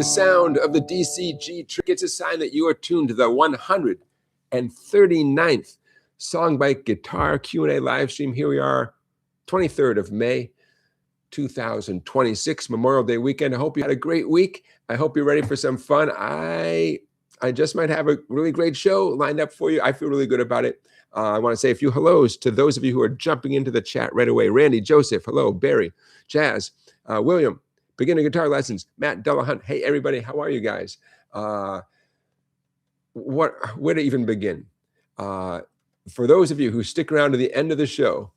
the sound of the DCG trick, it's a sign that you are tuned to the 139th SongBike Guitar Q&A Livestream. Here we are, 23rd of May, 2026, Memorial Day weekend. I hope you had a great week. I hope you're ready for some fun. I just might have a really great show lined up for you. I feel really good about it. I want to say a few hellos to those of you who are jumping into the chat right away. Randy, Joseph, hello. Barry, Jazz, William, beginner guitar lessons, Matt Delahunt. Hey, everybody, how are you guys? Where to even begin? For those of you who stick around to the end of the show,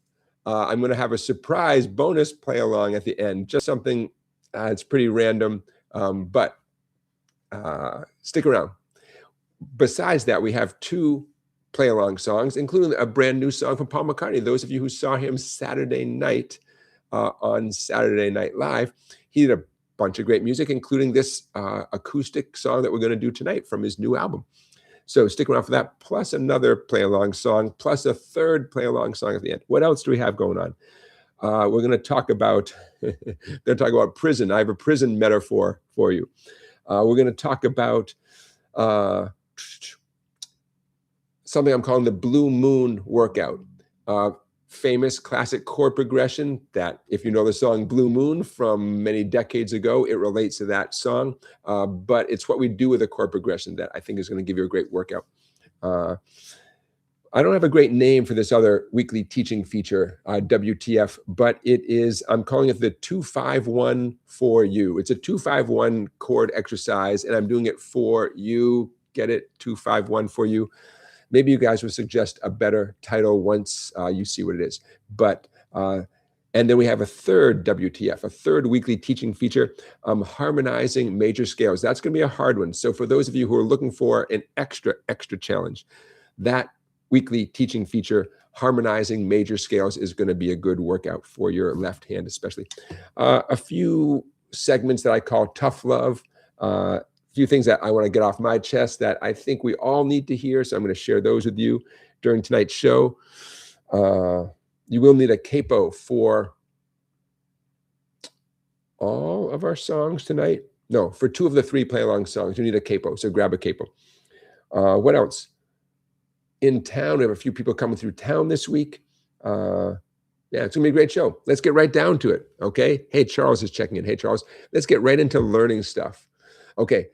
I'm going to have a surprise bonus play along at the end. Just something it's pretty random, but stick around. Besides that, we have two play along songs, including a brand new song from Paul McCartney. Those of you who saw him Saturday night on Saturday Night Live, he did a bunch of great music, including this acoustic song that we're going to do tonight from his new album. So stick around for that, plus another play-along song, plus a third play-along song at the end. What else do we have going on? We're going to talk about prison. I have a prison metaphor for you. We're going to talk about something I'm calling the Blue Moon Workout. Famous classic chord progression that, if you know the song Blue Moon from many decades ago, it relates to that song. But it's what we do with a chord progression that I think is going to give you a great workout. I don't have a great name for this other weekly teaching feature, WTF, but it is, I'm calling it the 251 for you. It's a 251 chord exercise, and I'm doing it for you. Get it? 251 for you. Maybe you guys would suggest a better title once you see what it is. But, and then we have a third WTF, a third weekly teaching feature, harmonizing major scales. That's going to be a hard one. So for those of you who are looking for an extra challenge, that weekly teaching feature, harmonizing major scales, is going to be a good workout for your left hand especially. A few segments that I call Tough Love, few things that I want to get off my chest that I think we all need to hear. So I'm going to share those with you during tonight's show. You will need a capo for all of our songs tonight. No, for two of the three play-along songs, you need a capo. So grab a capo. What else? In town, we have a few people coming through town this week. Yeah, it's going to be a great show. Let's get right down to it, okay? Hey, Charles is checking in. Hey, Charles. Let's get right into learning stuff. Okay.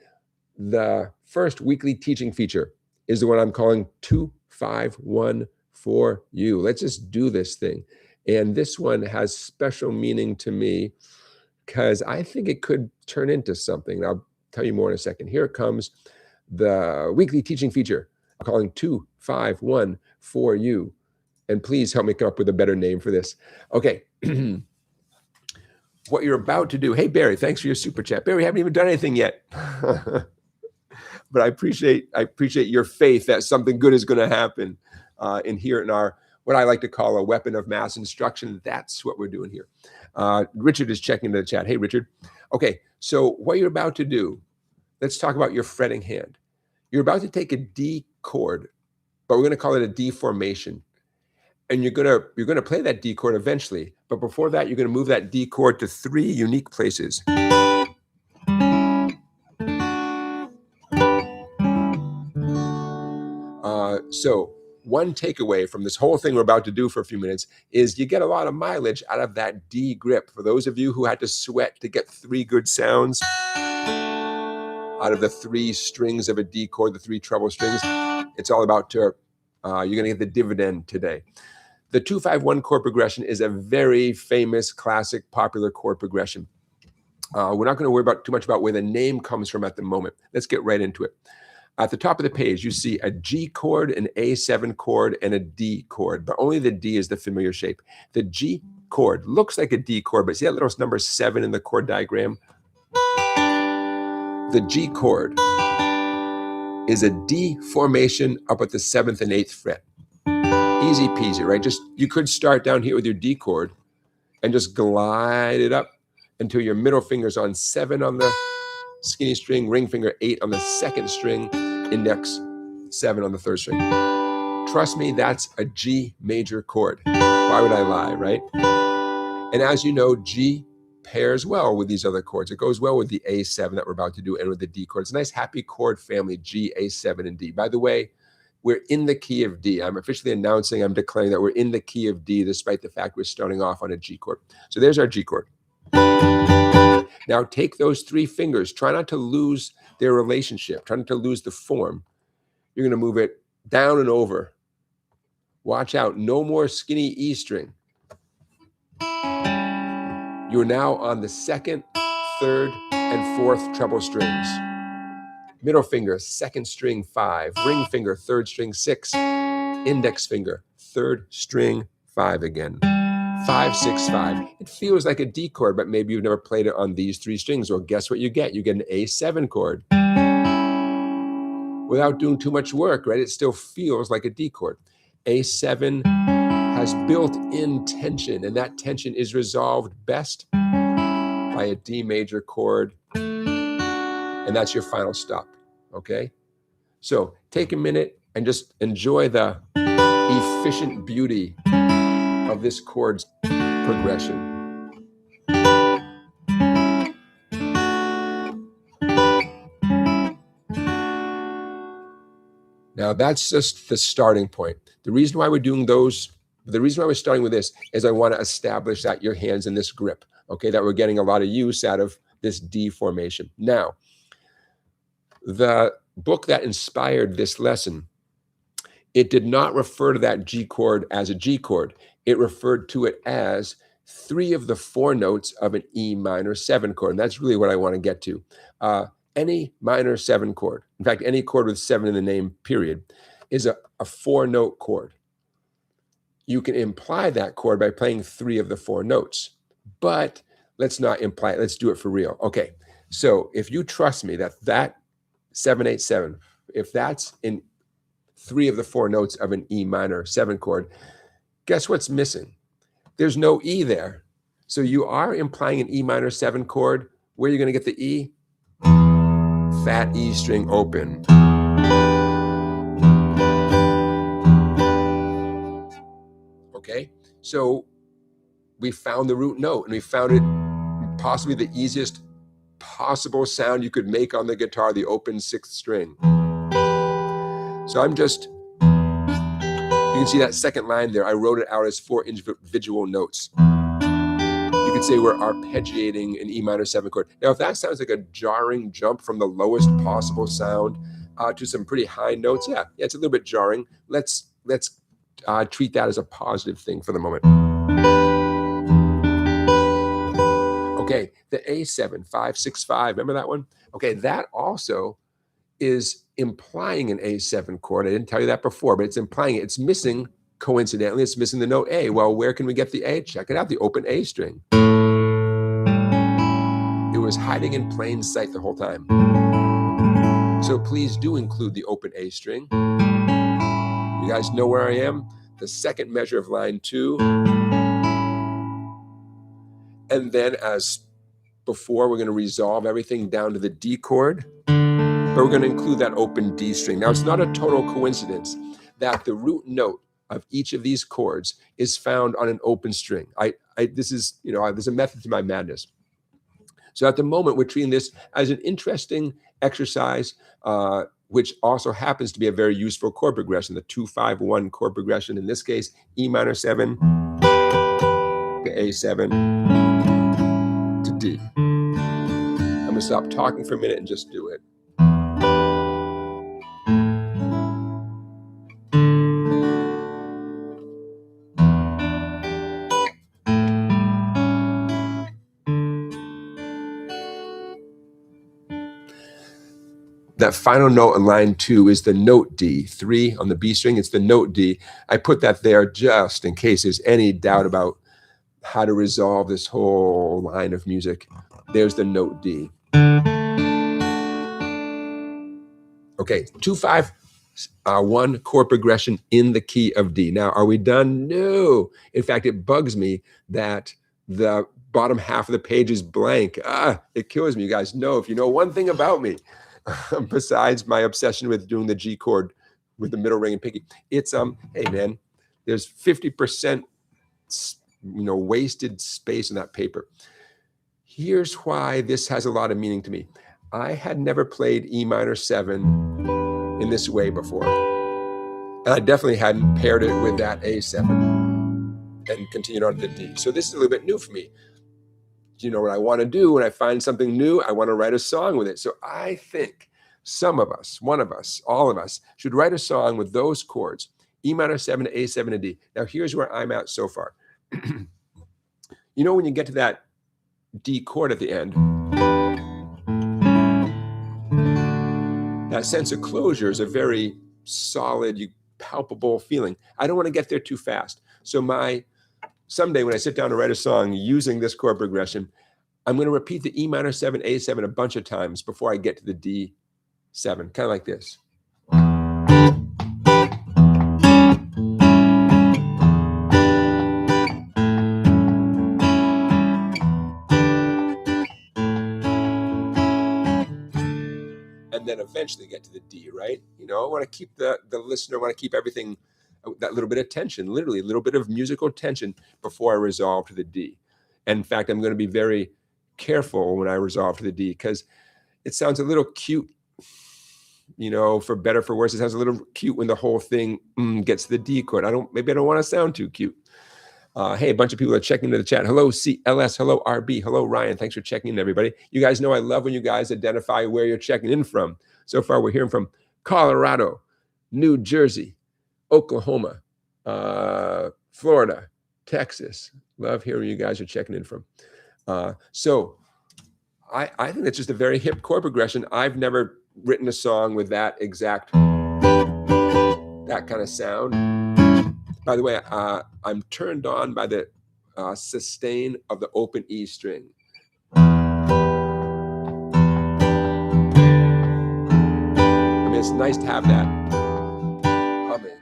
The first weekly teaching feature is the one I'm calling 251 for you. Let's just do this thing. And this one has special meaning to me because I think it could turn into something. I'll tell you more in a second. Here it comes, the weekly teaching feature I'm calling 251 for you. And please help me come up with a better name for this. Okay. What you're about to do. Hey, Barry, thanks for your super chat. Barry, haven't even done anything yet. But I appreciate your faith that something good is going to happen in our, what I like to call a weapon of mass instruction. That's what we're doing here. Richard is checking into the chat. Hey, Richard. Okay, so what you're about to do, let's talk about your fretting hand. You're about to take a D chord, but we're going to call it a D formation. And you're gonna play that D chord eventually. But before that, you're going to move that D chord to three unique places. So one takeaway from this whole thing we're about to do for a few minutes is you get a lot of mileage out of that D grip. For those of you who had to sweat to get three good sounds out of the three strings of a D chord, the three treble strings, it's all about you're going to get the dividend today. The 251 chord progression is a very famous, classic, popular chord progression. We're not going to worry too much about where the name comes from at the moment. Let's get right into it. At the top of the page, you see a G chord, an A7 chord, and a D chord, but only the D is the familiar shape. The G chord looks like a D chord, but see that little number 7 in the chord diagram? The G chord is a D formation up at the 7th and 8th fret. Easy peasy, right? You could start down here with your D chord and just glide it up until your middle finger's on 7 on the skinny string, ring finger 8 on the 2nd string, index 7 on the 3rd string. Trust me, that's a G major chord. Why would I lie, right? And as you know, G pairs well with these other chords. It goes well with the A7 that we're about to do and with the D chord. It's a nice happy chord family, G, A7, and D. By the way, we're in the key of D. I'm officially announcing, I'm declaring that we're in the key of D despite the fact we're starting off on a G chord. So there's our G chord. Now take those 3 fingers. Try not to lose their relationship. Try not to lose the form. You're going to move it down and over. Watch out. No more skinny E string. You are now on the 2nd, 3rd, and 4th treble strings. Middle finger, 2nd string 5. Ring finger, 3rd string 6. Index finger, 3rd string 5 again. 5, 6, 5. It feels like a D chord, but maybe you've never played it on these 3 strings. Well, guess what you get? You get an A7 chord. Without doing too much work, right? It still feels like a D chord. A7 has built-in tension, and that tension is resolved best by a D major chord, and that's your final stop, okay? So take a minute and just enjoy the efficient beauty of this chord's progression. Now that's just the starting point. The reason why we're doing those, the reason why we're starting with this is I want to establish that your hands in this grip, okay, that we're getting a lot of use out of this D formation. Now, the book that inspired this lesson, it did not refer to that G chord as a G chord. It referred to it as 3 of the 4 notes of an E minor 7 chord. And that's really what I want to get to. Any minor 7 chord, in fact, any chord with 7 in the name, period, is a 4-note chord. You can imply that chord by playing 3 of the 4 notes, but let's not imply it. Let's do it for real. Okay, so if you trust me that 787, if that's in 3 of the 4 notes of an E minor 7 chord, guess what's missing? There's no E there. So you are implying an E minor 7 chord. Where are you going to get the E? Fat E string open. Okay, so we found the root note, and we found it possibly the easiest possible sound you could make on the guitar, the open 6th string. So I'm just, you can see that second line there. I wrote it out as 4 individual notes. You could say we're arpeggiating an E minor 7 chord. Now, if that sounds like a jarring jump from the lowest possible sound to some pretty high notes, yeah, it's a little bit jarring. Let's treat that as a positive thing for the moment. Okay, the A7, 5, 6, 5, remember that one? Okay, that also is implying an A7 chord. I didn't tell you that before, but it's implying it. It's missing, coincidentally, it's missing the note A. Well, where can we get the A? Check it out, the open A string. It was hiding in plain sight the whole time. So please do include the open A string. You guys know where I am? The second measure of line 2. And then as before, we're going to resolve everything down to the D chord, but we're going to include that open D string. Now, it's not a total coincidence that the root note of each of these chords is found on an open string. This is, there's a method to my madness. So at the moment, we're treating this as an interesting exercise, which also happens to be a very useful chord progression, the 2-5-1 chord progression. In this case, E minor 7 to A7 to D. I'm going to stop talking for a minute and just do it. That final note on line 2 is the note D. 3 on the B string, it's the note D. I put that there just in case there's any doubt about how to resolve this whole line of music. There's the note D. Okay, 2-5-1 chord progression in the key of D. Now, are we done? No. In fact, it bugs me that the bottom half of the page is blank. It kills me, you guys. No, if you know one thing about me, besides my obsession with doing the G chord with the middle ring and pinky, it's hey man, there's 50% wasted space in that paper. here's why this has a lot of meaning to me. I had never played E minor 7 in this way before. And I definitely hadn't paired it with that A7 and continued on to the D. So this is a little bit new for me. You know what I want to do when I find something new? I want to write a song with it. So I think some of us, one of us, all of us should write a song with those chords, E minor 7 to A7 to D. Now here's where I'm at so far. You know when you get to that D chord at the end, that sense of closure is a very solid, palpable feeling. I don't want to get there too fast. So someday when I sit down to write a song using this chord progression, I'm going to repeat the E minor 7, A7 a bunch of times before I get to the D7, kind of like this. And then eventually get to the D, right? You know, I want to keep the listener, I want to keep everything, that little bit of tension, literally a little bit of musical tension before I resolve to the D. And in fact, I'm going to be very careful when I resolve to the D because it sounds a little cute, you know, for better, for worse. It sounds a little cute when the whole thing gets to the D chord. Maybe I don't want to sound too cute. Hey, a bunch of people are checking into the chat. Hello, CLS. Hello, RB. Hello, Ryan. Thanks for checking in, everybody. You guys know I love when you guys identify where you're checking in from. So far, we're hearing from Colorado, New Jersey, Oklahoma, Florida, Texas. Love hearing you guys are checking in from. So I think that's just a very hip chord progression. I've never written a song with that kind of sound. By the way, I'm turned on by the sustain of the open E string. I mean, it's nice to have that humming.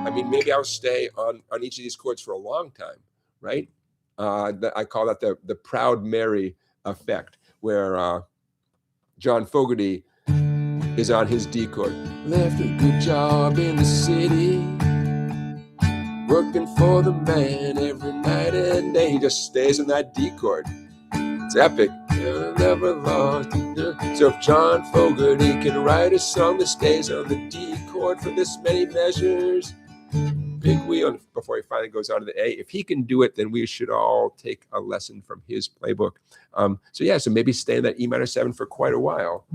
I mean, maybe I'll stay on each of these chords for a long time, right? I call that the Proud Mary effect, where John Fogerty is on his D chord. Left a good job in the city, working for the man every night and day. He just stays on that D chord. It's epic. Never lost. So if John Fogerty can write a song that stays on the D chord for this many measures, big wheel, before he finally goes on to the A. If he can do it, then we should all take a lesson from his playbook. So maybe stay in that E minor 7 for quite a while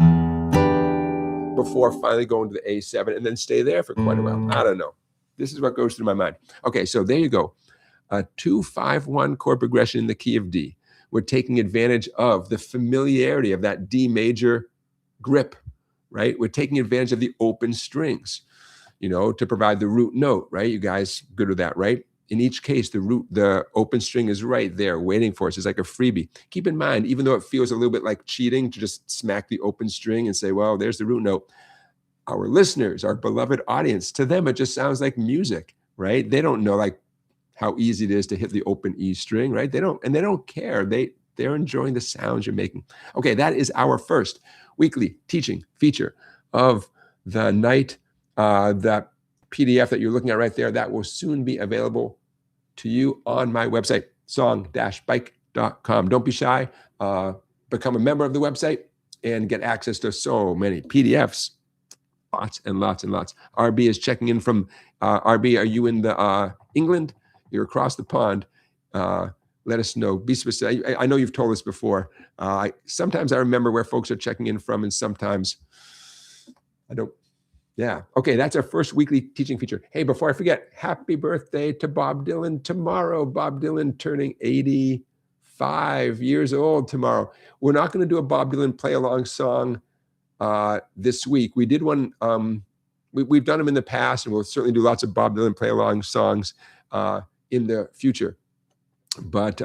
before finally going to the A7 and then stay there for quite a while. I don't know. This is what goes through my mind. Okay, so there you go. A 2-5-1 chord progression in the key of D. We're taking advantage of the familiarity of that D major grip, right? We're taking advantage of the open strings, you know, to provide the root note, right? You guys good with that, right? In each case, the open string is right there waiting for us. It's like a freebie. Keep in mind, even though it feels a little bit like cheating to just smack the open string and say, well, there's the root note, our listeners, our beloved audience, to them, it just sounds like music, right? They don't know like how easy it is to hit the open E string, right? They don't care. They're enjoying the sounds you're making. Okay, that is our first weekly teaching feature of the night. That PDF that you're looking at right there, that will soon be available to you on my website, song-bike.com. Don't be shy. Become a member of the website and get access to so many PDFs. Lots and lots and lots. RB is checking in from, RB, are you in the England? You're across the pond. Let us know. Be specific. I know you've told us before. Sometimes I remember where folks are checking in from, and sometimes I don't. Yeah. Okay. That's our first weekly teaching feature. Hey, before I forget, happy birthday to Bob Dylan tomorrow. Bob Dylan turning 85 years old tomorrow. We're not going to do a Bob Dylan play along song this week. We did one. We've done them in the past, and we'll certainly do lots of Bob Dylan play along songs in the future. But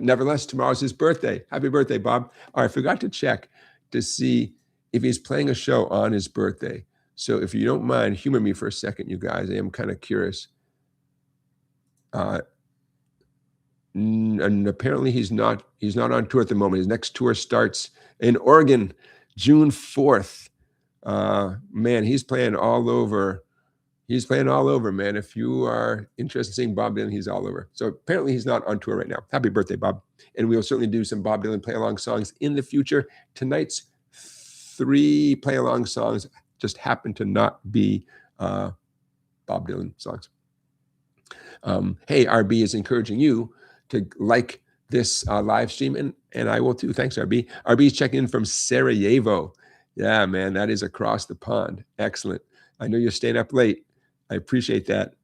nevertheless, tomorrow's his birthday. Happy birthday, Bob. I forgot to check to see if he's playing a show on his birthday. So if you don't mind, humor me for a second, you guys. I am kind of curious. And apparently he's not on tour at the moment. His next tour starts in Oregon, June 4th. Man, he's playing all over He's playing all over, man. If you are interested in seeing Bob Dylan, he's all over. So apparently he's not on tour right now. Happy birthday, Bob. And we'll certainly do some Bob Dylan play-along songs in the future. Tonight's 3 play-along songs just happen to not be Bob Dylan songs. Hey, RB is encouraging you to like this live stream, and I will too. Thanks, RB. RB is checking in from Sarajevo. Yeah, man, that is across the pond. Excellent. I know you're staying up late. I appreciate that.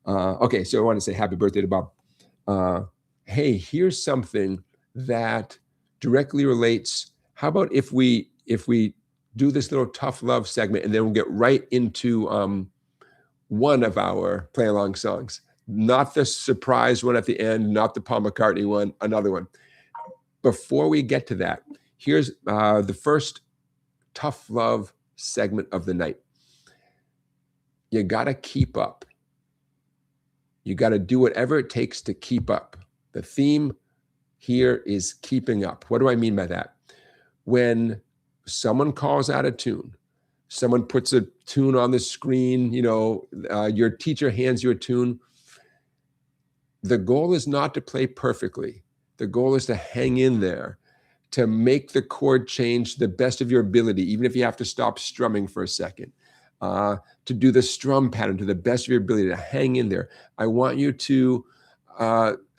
Okay, so I want to say happy birthday to Bob. Hey, here's something that directly relates. How about if we do this little tough love segment, and then we'll get right into one of our play-along songs. Not the surprise one at the end, not the Paul McCartney one, another one. Before we get to that, here's the first tough love segment of the night. You got to keep up. You got to do whatever it takes to keep up. The theme here is keeping up. What do I mean by that? When someone calls out a tune, someone puts a tune on the screen, you know, your teacher hands you a tune, the goal is not to play perfectly. The goal is to hang in there, to make the chord change to the best of your ability, even if you have to stop strumming for a second. To do the strum pattern to the best of your ability, to hang in there. I want you to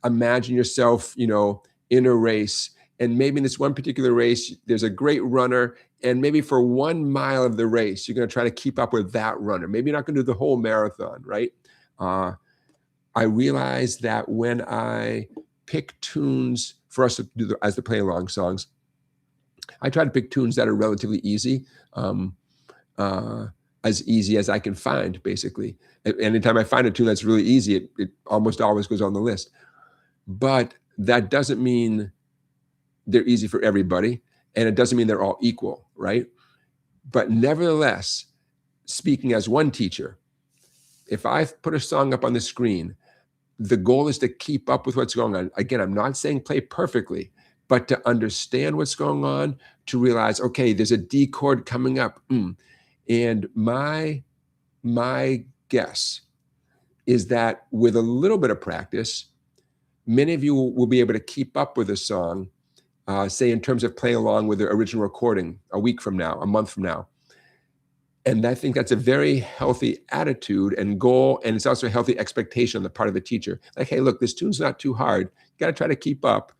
imagine yourself, you know, in a race, and maybe in this one particular race, there's a great runner, and maybe for 1 mile of the race, you're going to try to keep up with that runner. Maybe you're not going to do the whole marathon, right? I realize that when I pick tunes for us to do as the play-along songs, I try to pick tunes that are relatively easy. As easy as I can find, basically. Anytime I find a tune that's really easy, it almost always goes on the list. But that doesn't mean they're easy for everybody, and it doesn't mean they're all equal, right? But nevertheless, speaking as one teacher, if I put a song up on the screen, the goal is to keep up with what's going on. Again, I'm not saying play perfectly, but to understand what's going on, to realize, okay, there's a D chord coming up. And my guess is that with a little bit of practice, many of you will be able to keep up with a song, say in terms of playing along with the original recording a week from now, a month from now. And I think that's a very healthy attitude and goal, and it's also a healthy expectation on the part of the teacher. Like, hey, look, this tune's not too hard. You got to try to keep up.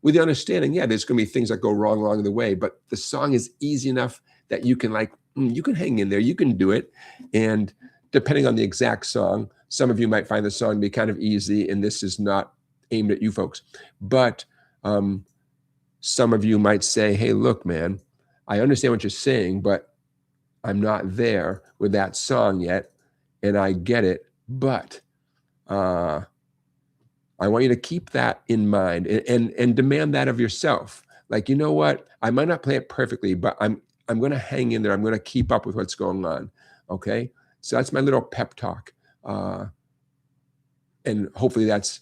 With the understanding, yeah, there's going to be things that go wrong along the way, but the song is easy enough that you can you can hang in there, you can do it. And depending on the exact song, some of you might find the song to be kind of easy, and this is not aimed at you folks. But some of you might say, hey, look, man, I understand what you're saying, but I'm not there with that song yet, and I get it, but I want you to keep that in mind and demand that of yourself. Like, you know what? I might not play it perfectly, but I'm going to hang in there. I'm going to keep up with what's going on. Okay? So that's my little pep talk. And hopefully that's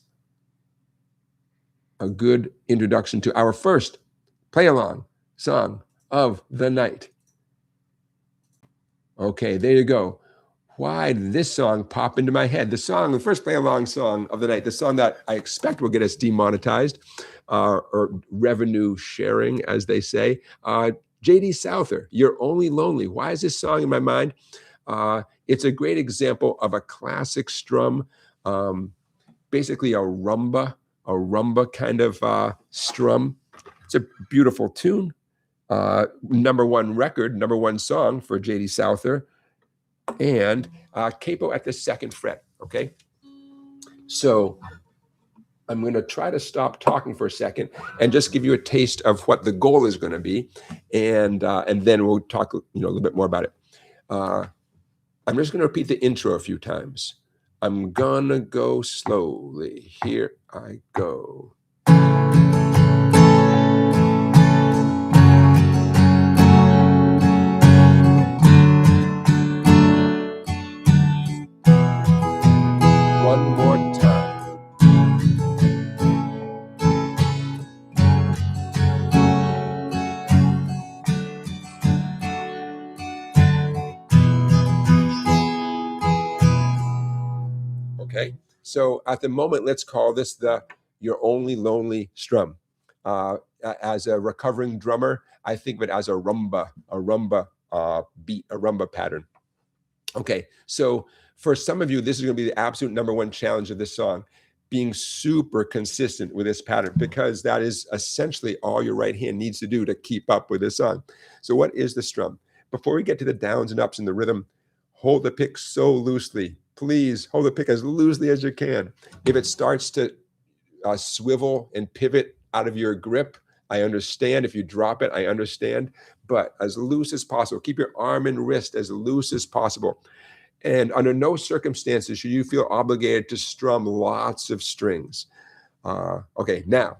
a good introduction to our first play-along song of the night. Okay, there you go. Why did this song pop into my head? The first play-along song of the night, the song that I expect will get us demonetized, or revenue sharing, as they say. J.D. Souther, You're Only Lonely. Why is this song in my mind? It's a great example of a classic strum, basically a rumba kind of strum. It's a beautiful tune. Number 1 record, number 1 song for J.D. Souther, and capo at the 2nd fret, okay? So I'm going to try to stop talking for a second and just give you a taste of what the goal is going to be, and then we'll talk a little bit more about it. I'm just going to repeat the intro a few times. I'm gonna go slowly. Here I go. One more time. Okay, so at the moment, let's call this the Your Only Lonely Strum. As a recovering drummer, I think of it as a rumba beat, a rumba pattern. Okay, so for some of you, this is going to be the absolute #1 challenge of this song, being super consistent with this pattern, because that is essentially all your right hand needs to do to keep up with this song. So what is the strum? Before we get to the downs and ups in the rhythm, hold the pick so loosely. Please hold the pick as loosely as you can. If it starts to swivel and pivot out of your grip, I understand. If you drop it, I understand. But as loose as possible. Keep your arm and wrist as loose as possible. And under no circumstances should you feel obligated to strum lots of strings. Okay, now.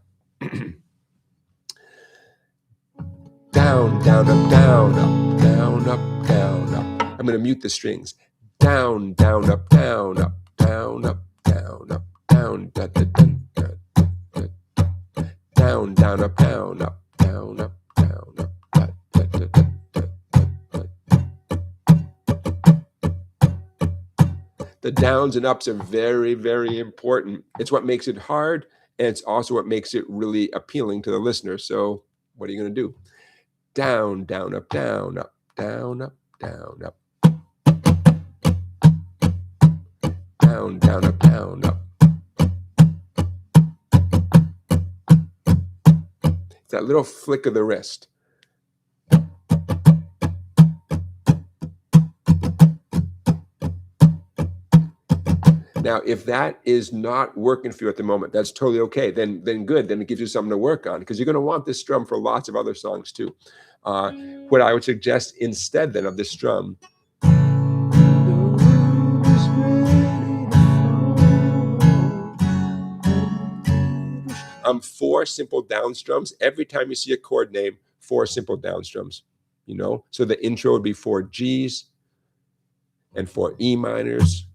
Down, down, up, down, up, down, up, down, up. I'm going to mute the strings. Down, down, up, down, up, down, up, down, up, down, da, da, da, da, da, da. Down, down, up, down, up, down, up, down, up, da, da, da, da, da, da. The downs and ups are very, very important. It's what makes it hard, and it's also what makes it really appealing to the listener. So what are you going to do? Down, down, up, down, up, down, up, down, up. Down, down, up, down, up. It's that little flick of the wrist. Now, if that is not working for you at the moment, that's totally okay. Then good. Then it gives you something to work on, because you're going to want this strum for lots of other songs too. What I would suggest instead then of this strum, 4 simple down strums. Every time you see a chord name, 4 simple down strums. You know, so the intro would be 4 G's and 4 E minors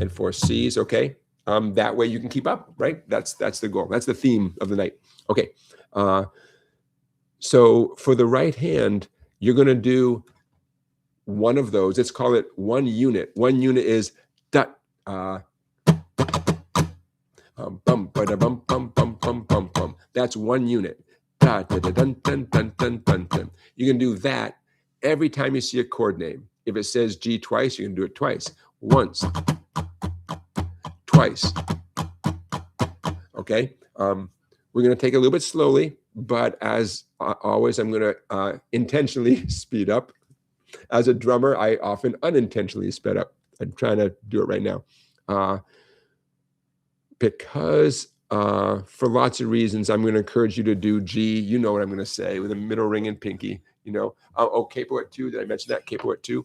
and 4 C's. Okay, that way you can keep up, right? That's the goal. That's the theme of the night. Okay, so for the right hand, you're going to do one of those. Let's call it 1 unit. 1 unit is da. Bum, ba, bum, bum, bum, bum, bum, bum. That's 1 unit. Da, da, da, dun, dun, dun, dun, dun, dun. You can do that every time you see a chord name. If it says G twice, you can do it twice. Once, twice. Okay. We're going to take it a little bit slowly, but as always, I'm going to intentionally speed up. As a drummer, I often unintentionally speed up. I'm trying to do it right now. Because for lots of reasons, I'm going to encourage you to do G. You know what I'm going to say, with a middle ring and pinky. You know, capo at 2. Did I mention that? Capo at 2.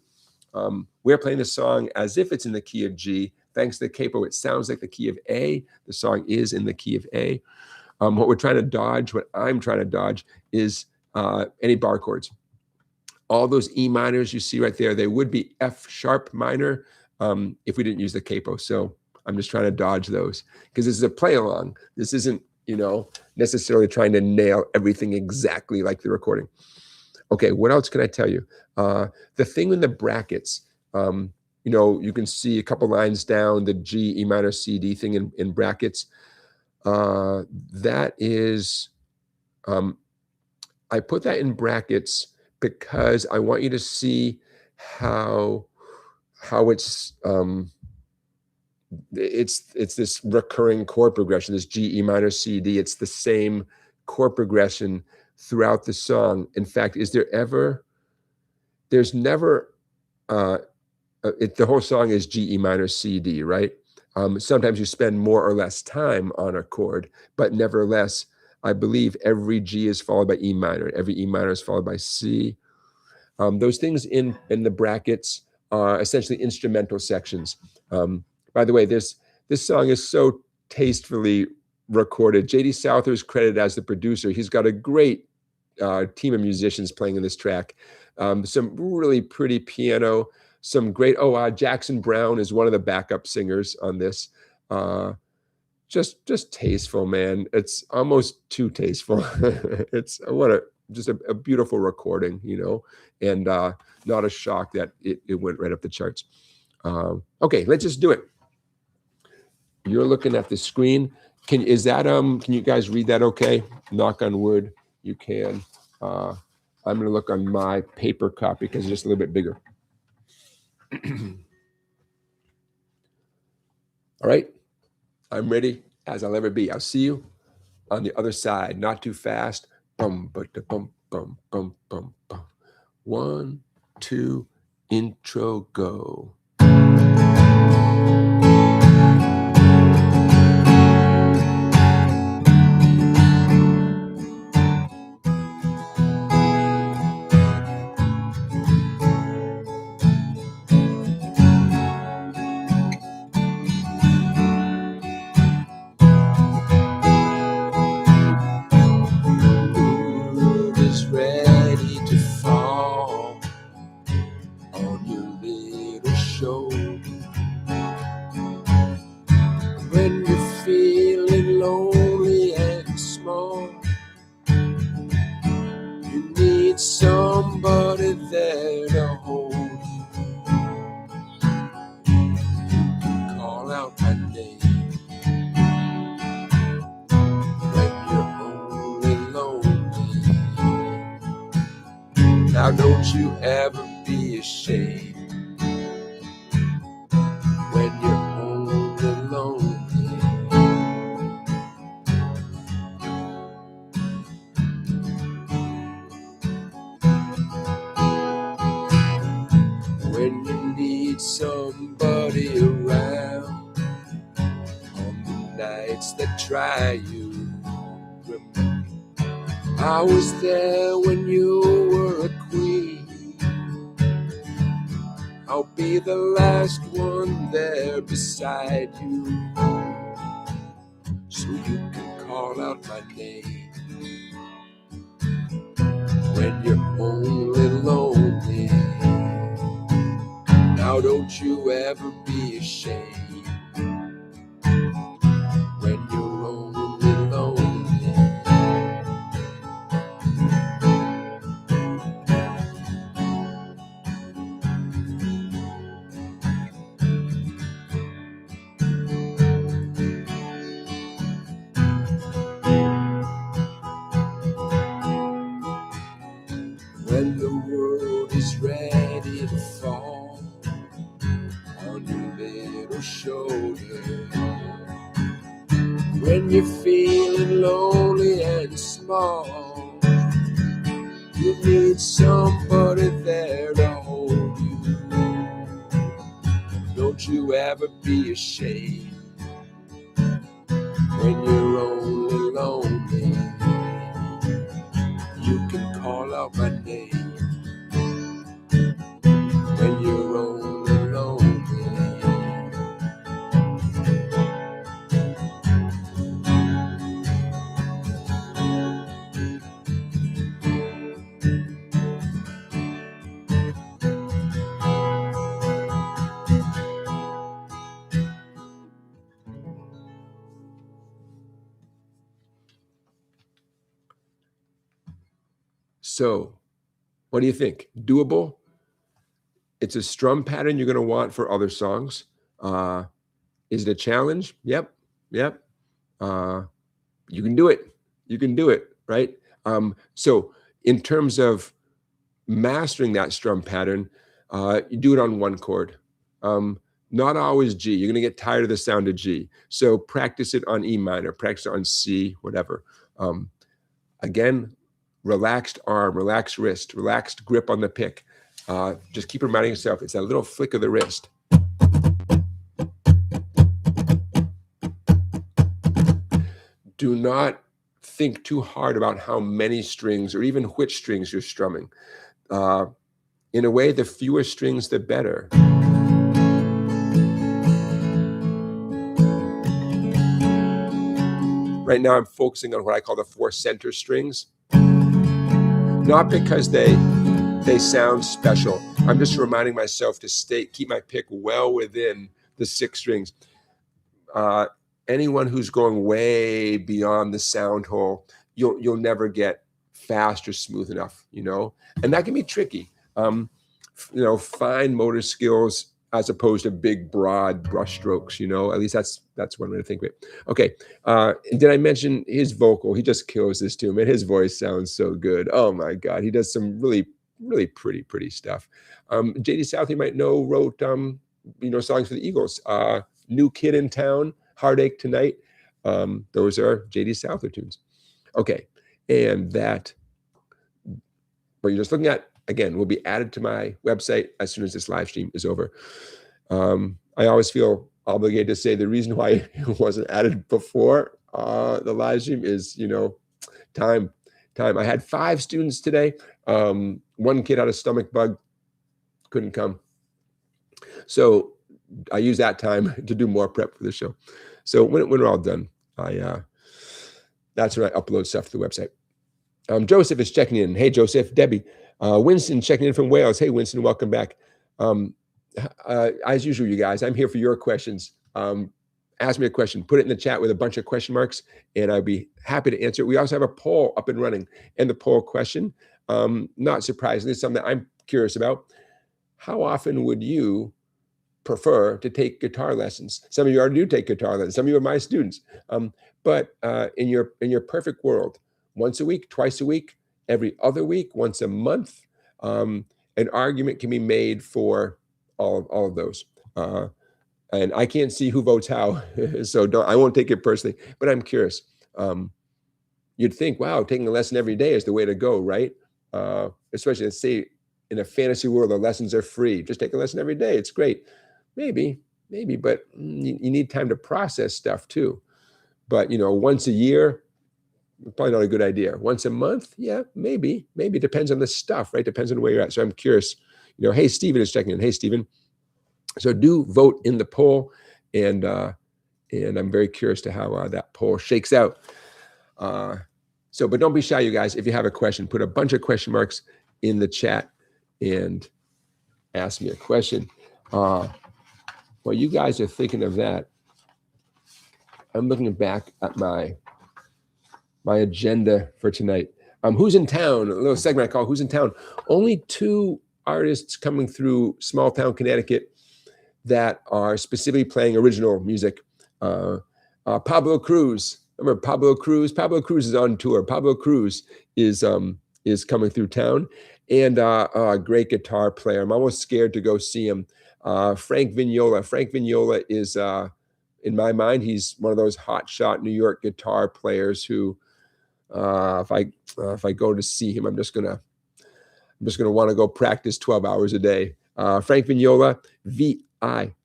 We're playing the song as if it's in the key of G. Thanks to the capo, it sounds like the key of A. The song is in the key of A. What we're trying to dodge, what I'm trying to dodge, is any bar chords. All those E minors you see right there, they would be F sharp minor if we didn't use the capo. So I'm just trying to dodge those, because this is a play along. This isn't, you know, necessarily trying to nail everything exactly like the recording. Okay, what else can I tell you? The thing in the brackets, you know, you can see a couple lines down, the G, E minor, C, D thing in brackets. That is, I put that in brackets because I want you to see how it's this recurring chord progression, this G, E minor, C, D. It's the same chord progression throughout the song. In fact, there's never, the whole song is G, E minor, C, D, right? Sometimes you spend more or less time on a chord, but nevertheless, I believe every G is followed by E minor. Every E minor is followed by C. Those things in the brackets are essentially instrumental sections. By the way, this song is so tastefully recorded. J.D. Souther is credited as the producer. He's got a great team of musicians playing in this track. Some really pretty piano, some great, Jackson Brown is one of the backup singers on this. Just tasteful, man. It's almost too tasteful. It's just a beautiful recording, you know, and not a shock that it went right up the charts. Okay, let's just do it. you're looking at the screen. Can you guys read that okay? Knock on wood, you can. I'm gonna look on my paper copy because it's just a little bit bigger. All right, I'm ready as I'll ever be. I'll see you on the other side. Not too fast. Bum, bum, bum, bum, bum, bum, bum. 1, 2, intro, go. Somebody there to hold you. Call out my name when you're only lonely. Now don't you ever be ashamed when you're only lonely. When you need somebody around on the nights that try you. Remember, I was there when you were a queen. I'll be the last one there beside you, so you can call out my name when you're only lonely. Now don't you ever be ashamed when you're only lonely. When the world is ready to fall on your little shoulder, when you're feeling lonely and small, you need somebody there to hold you. Don't you ever be ashamed when you're only lonely. You can call out my name when you're only lonely. So, what do you think? Doable? It's a strum pattern you're going to want for other songs. Is it a challenge? Yep. You can do it. You can do it, right? So in terms of mastering that strum pattern, you do it on one chord. Not always G. You're going to get tired of the sound of G. So practice it on E minor, practice it on C, whatever. Again, relaxed arm, relaxed wrist, relaxed grip on the pick. Just keep reminding yourself, it's a little flick of the wrist. Do not think too hard about how many strings or even which strings you're strumming. In a way, the fewer strings, the better. Right now, I'm focusing on what I call the 4 center strings. Not because they sound special. I'm just reminding myself to keep my pick well within the 6 strings. Anyone who's going way beyond the sound hole, you'll never get fast or smooth enough, and that can be tricky. Fine motor skills as opposed to big, broad brushstrokes. At least that's one way to think of it. Okay, did I mention his vocal? He just kills this too, man. His voice sounds so good. Oh my God, he does some really, really pretty stuff. J.D. South, you might know, wrote songs for the Eagles. New Kid in Town, Heartache Tonight. Those are J.D. Souther tunes. Okay, and that what you're just looking at, again, will be added to my website as soon as this live stream is over. I always feel obligated to say the reason why it wasn't added before the live stream is, time. I had 5 students today. One kid had a stomach bug, couldn't come. So I use that time to do more prep for the show. So when we're all done, that's when I upload stuff to the website. Joseph is checking in. Hey, Joseph. Debbie. Winston checking in from Wales. Hey, Winston, welcome back. As usual, you guys, I'm here for your questions. Ask me a question. Put it in the chat with a bunch of question marks, and I'd be happy to answer it. We also have a poll up and running. And the poll question, not surprisingly, something that I'm curious about. How often would you prefer to take guitar lessons? Some of you already do take guitar lessons. Some of you are my students. But in your perfect world, once a week, twice a week, every other week, once a month, an argument can be made for all of those. And I can't see who votes how, so I won't take it personally, but I'm curious. You'd think, wow, taking a lesson every day is the way to go, right? Especially, let's say, in a fantasy world, the lessons are free. Just take a lesson every day. It's great. Maybe, but you need time to process stuff too. But, once a year, probably not a good idea. Once a month, yeah, maybe. It depends on the stuff, right? Depends on where you're at. So I'm curious. Hey, Stephen is checking in. Hey, Stephen. So do vote in the poll, and I'm very curious to how that poll shakes out. But don't be shy, you guys. If you have a question, put a bunch of question marks in the chat and ask me a question. While you guys are thinking of that, I'm looking back at my agenda for tonight. Who's in town? A little segment I call Who's in Town. Only 2 artists coming through small town Connecticut that are specifically playing original music. Pablo Cruz. Remember Pablo Cruz? Pablo Cruz is on tour. Pablo Cruz is coming through town, and a great guitar player. I'm almost scared to go see him. Frank Vignola. Frank Vignola is, in my mind, he's one of those hotshot New York guitar players who, if I go to see him, I'm just gonna want to go practice 12 hours a day. Frank Vignola, Vignola,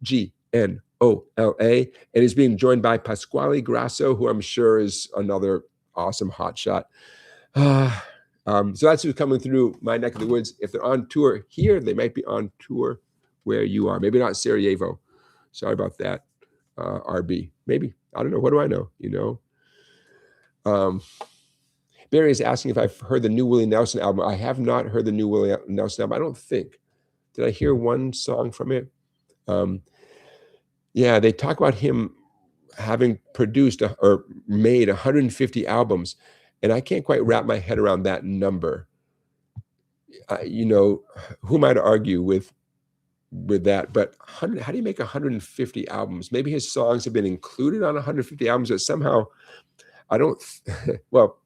and he's being joined by Pasquale Grasso, who I'm sure is another awesome hotshot. So that's who's coming through my neck of the woods. If they're on tour here, they might be on tour where you are. Maybe not Sarajevo. Sorry about that, RB. Maybe. I don't know. What do I know? Barry is asking if I've heard the new Willie Nelson album. I have not heard the new Willie Nelson album. I don't think. Did I hear one song from it? Yeah, they talk about him having produced or made 150 albums, and I can't quite wrap my head around that number. Who am I to argue with that? But how do you make 150 albums? Maybe his songs have been included on 150 albums, but somehow I don't. Well,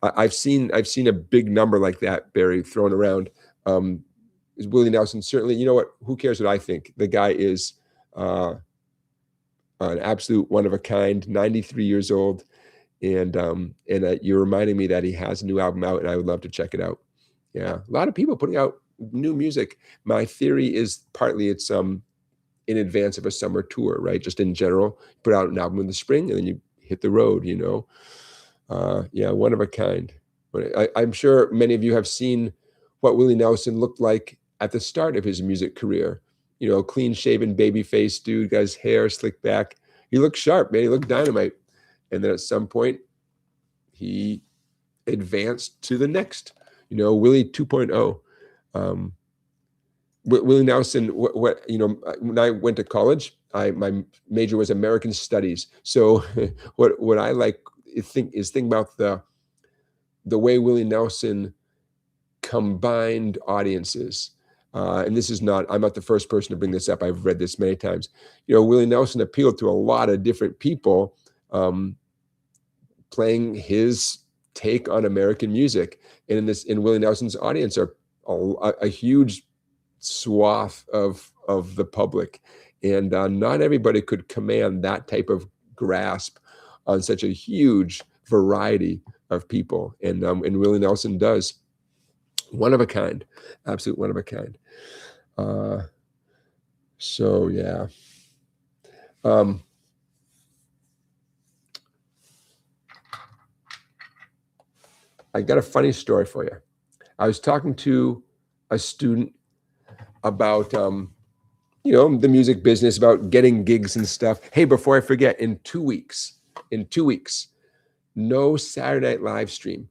I've seen a big number like that, Barry, thrown around. Is Willie Nelson certainly? You know what? Who cares what I think? The guy is an absolute one of a kind. 93 years old, and you're reminding me that he has a new album out, and I would love to check it out. Yeah, a lot of people putting out new music. My theory is partly it's in advance of a summer tour, right? Just in general, put out an album in the spring, and then you hit the road. Yeah, one of a kind. But I'm sure many of you have seen what Willie Nelson looked like at the start of his music career. Clean-shaven, baby-faced dude, got his hair slicked back. He looked sharp, man. He looked dynamite. And then at some point, he advanced to the next, Willie 2.0. Willie Nelson, when I went to college, my major was American Studies. So what I like think about the way Willie Nelson combined audiences. and this is not, I'm not the first person to bring this up. I've read this many times. You know, Willie Nelson appealed to a lot of different people, playing his take on American music. And in Willie Nelson's audience are a huge swath of the public. And not everybody could command that type of grasp on such a huge variety of people. And Willie Nelson does. One of a kind, absolute one of a kind. So yeah. I got a funny story for you. I was talking to a student about, you know, the music business, about getting gigs and stuff. Hey, before I forget, in 2 weeks, no Saturday night live stream.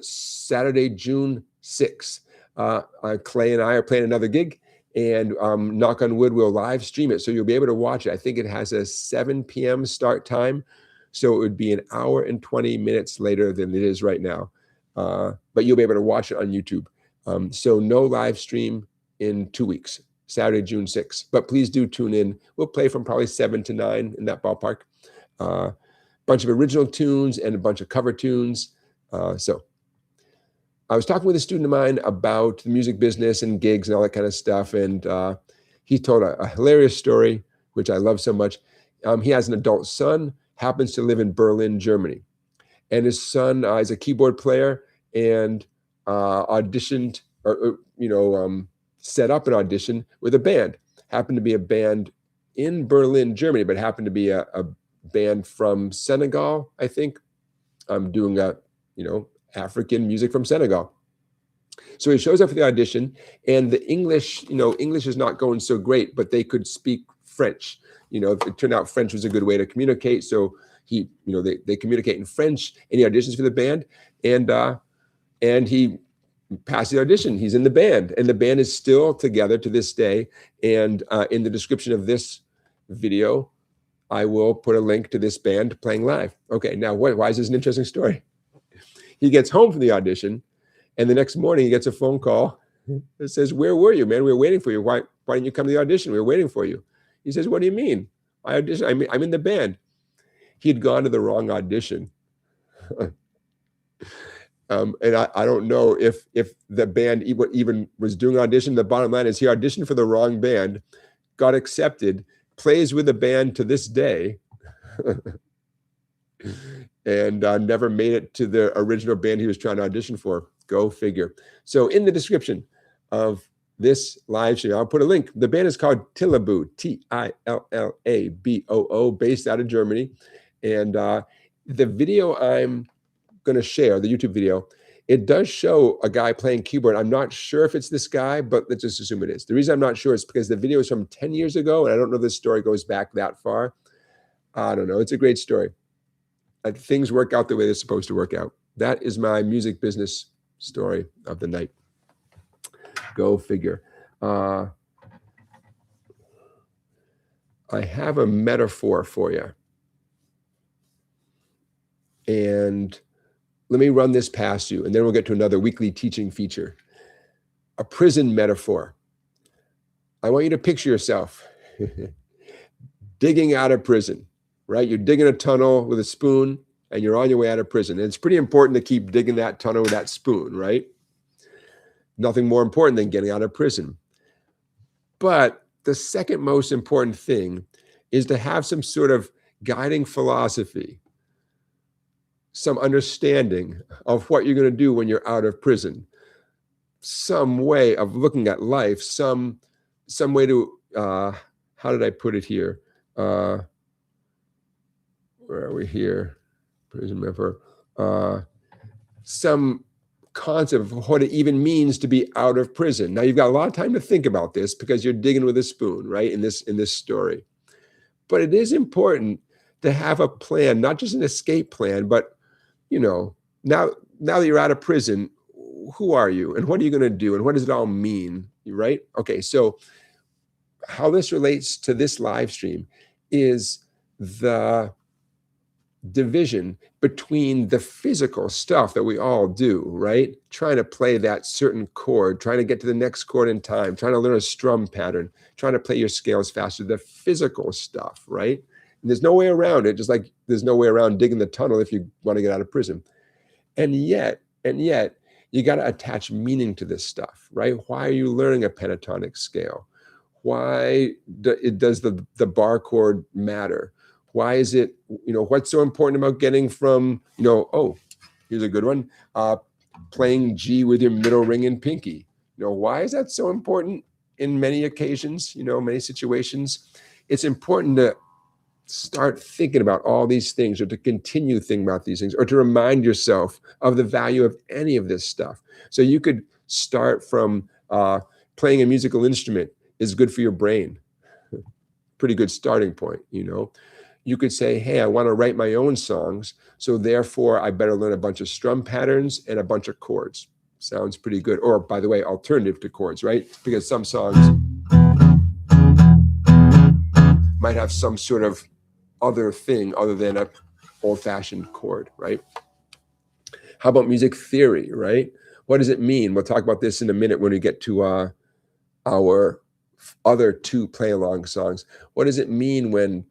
Saturday, June 6th. Clay and I are playing another gig, and knock on wood, we'll live stream it. So you'll be able to watch it. I think it has a 7 p.m. start time. So it would be an hour and 20 minutes later than it is right now. But you'll be able to watch it on YouTube. So no live stream in 2 weeks, Saturday, June 6th. But please do tune in. We'll play from probably 7 to 9 in that ballpark. Bunch of original tunes and a bunch of cover tunes. So I was talking with a student of mine about the music business and gigs and all that kind of stuff. And he told a hilarious story, which I love so much. He has an adult son, happens to live in Berlin, Germany. And his son is a keyboard player and auditioned, or set up an audition with a band. Happened to be a band in Berlin, Germany, but happened to be a band from Senegal, I think. I'm doing African music from Senegal. So he shows up for the audition, and the English is not going so great, but they could speak French. It turned out French was a good way to communicate. So they communicate in French, and he auditions for the band, and he passed the audition. He's in the band, and the band is still together to this day. And in the description of this video, I will put a link to this band playing live. Okay, now why is this an interesting story? He gets home from the audition, and the next morning he gets a phone call that says, "Where were you, man? We were waiting for you. Why didn't you come to the audition? We were waiting for you." He says, "What do you mean? I auditioned. I'm in the band." He'd gone to the wrong audition. And I don't know if the band even was doing audition. The bottom line is he auditioned for the wrong band, got accepted, plays with the band to this day, and never made it to the original band he was trying to audition for. Go figure. So in the description of this live stream, I'll put a link. The band is called Tillaboo, Tillaboo, based out of Germany. And the video I'm going to share, the YouTube video, it does show a guy playing keyboard. I'm not sure if it's this guy, but let's just assume it is. The reason I'm not sure is because the video is from 10 years ago, and I don't know if this story goes back that far. I don't know. It's a great story. Things work out the way they're supposed to work out. That is my music business story of the night. Go figure. I have a metaphor for you. And let me run this past you, and then we'll get to another weekly teaching feature. A prison metaphor. I want you to picture yourself digging out of prison, right? You're digging a tunnel with a spoon, and you're on your way out of prison. And it's pretty important to keep digging that tunnel with that spoon, right? Nothing more important than getting out of prison. But the second most important thing is to have some sort of guiding philosophy, some understanding of what you're going to do when you're out of prison, some way of looking at life, some way to, how did I put it here? Where are we here? Prison metaphor. Some concept of what it even means to be out of prison. Now you've got a lot of time to think about this because you're digging with a spoon, right? In this story. But it is important to have a plan, not just an escape plan, but now that you're out of prison, who are you and what are you going to do and what does it all mean, right? Okay, so how this relates to this live stream is the division between the physical stuff that we all do, right? Trying to play that certain chord, trying to get to the next chord in time, trying to learn a strum pattern, trying to play your scales faster, the physical stuff, right? And there's no way around it, just like there's no way around digging the tunnel if you want to get out of prison. And yet, you got to attach meaning to this stuff, right? Why are you learning a pentatonic scale? Why does the bar chord matter? Why is it, what's so important about getting from, oh, here's a good one, playing G with your middle ring and pinky? Why is that so important in many occasions, many situations? It's important to start thinking about all these things, or to continue thinking about these things, or to remind yourself of the value of any of this stuff. So you could start from playing a musical instrument is good for your brain. Pretty good starting point, You could say, hey, I want to write my own songs, so therefore I better learn a bunch of strum patterns and a bunch of chords. Sounds pretty good. Or, by the way, alternative to chords, right? Because some songs might have some sort of other thing other than a old-fashioned chord, right? How about music theory, right? What does it mean? We'll talk about this in a minute when we get to our other two play-along songs. What does it mean when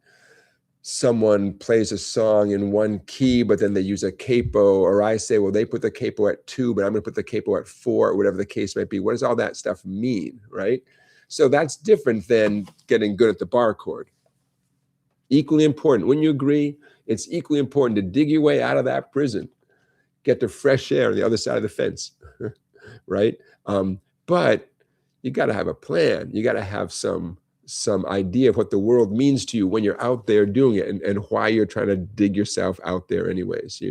someone plays a song in one key, but then they use a capo, or I say, well, they put the capo at 2, but I'm going to put the capo at 4, or whatever the case might be. What does all that stuff mean, right? So that's different than getting good at the bar chord. Equally important. Wouldn't you agree? It's equally important to dig your way out of that prison, get to fresh air on the other side of the fence, right? But you got to have a plan. You got to have some idea of what the world means to you when you're out there doing it, and why you're trying to dig yourself out there anyways,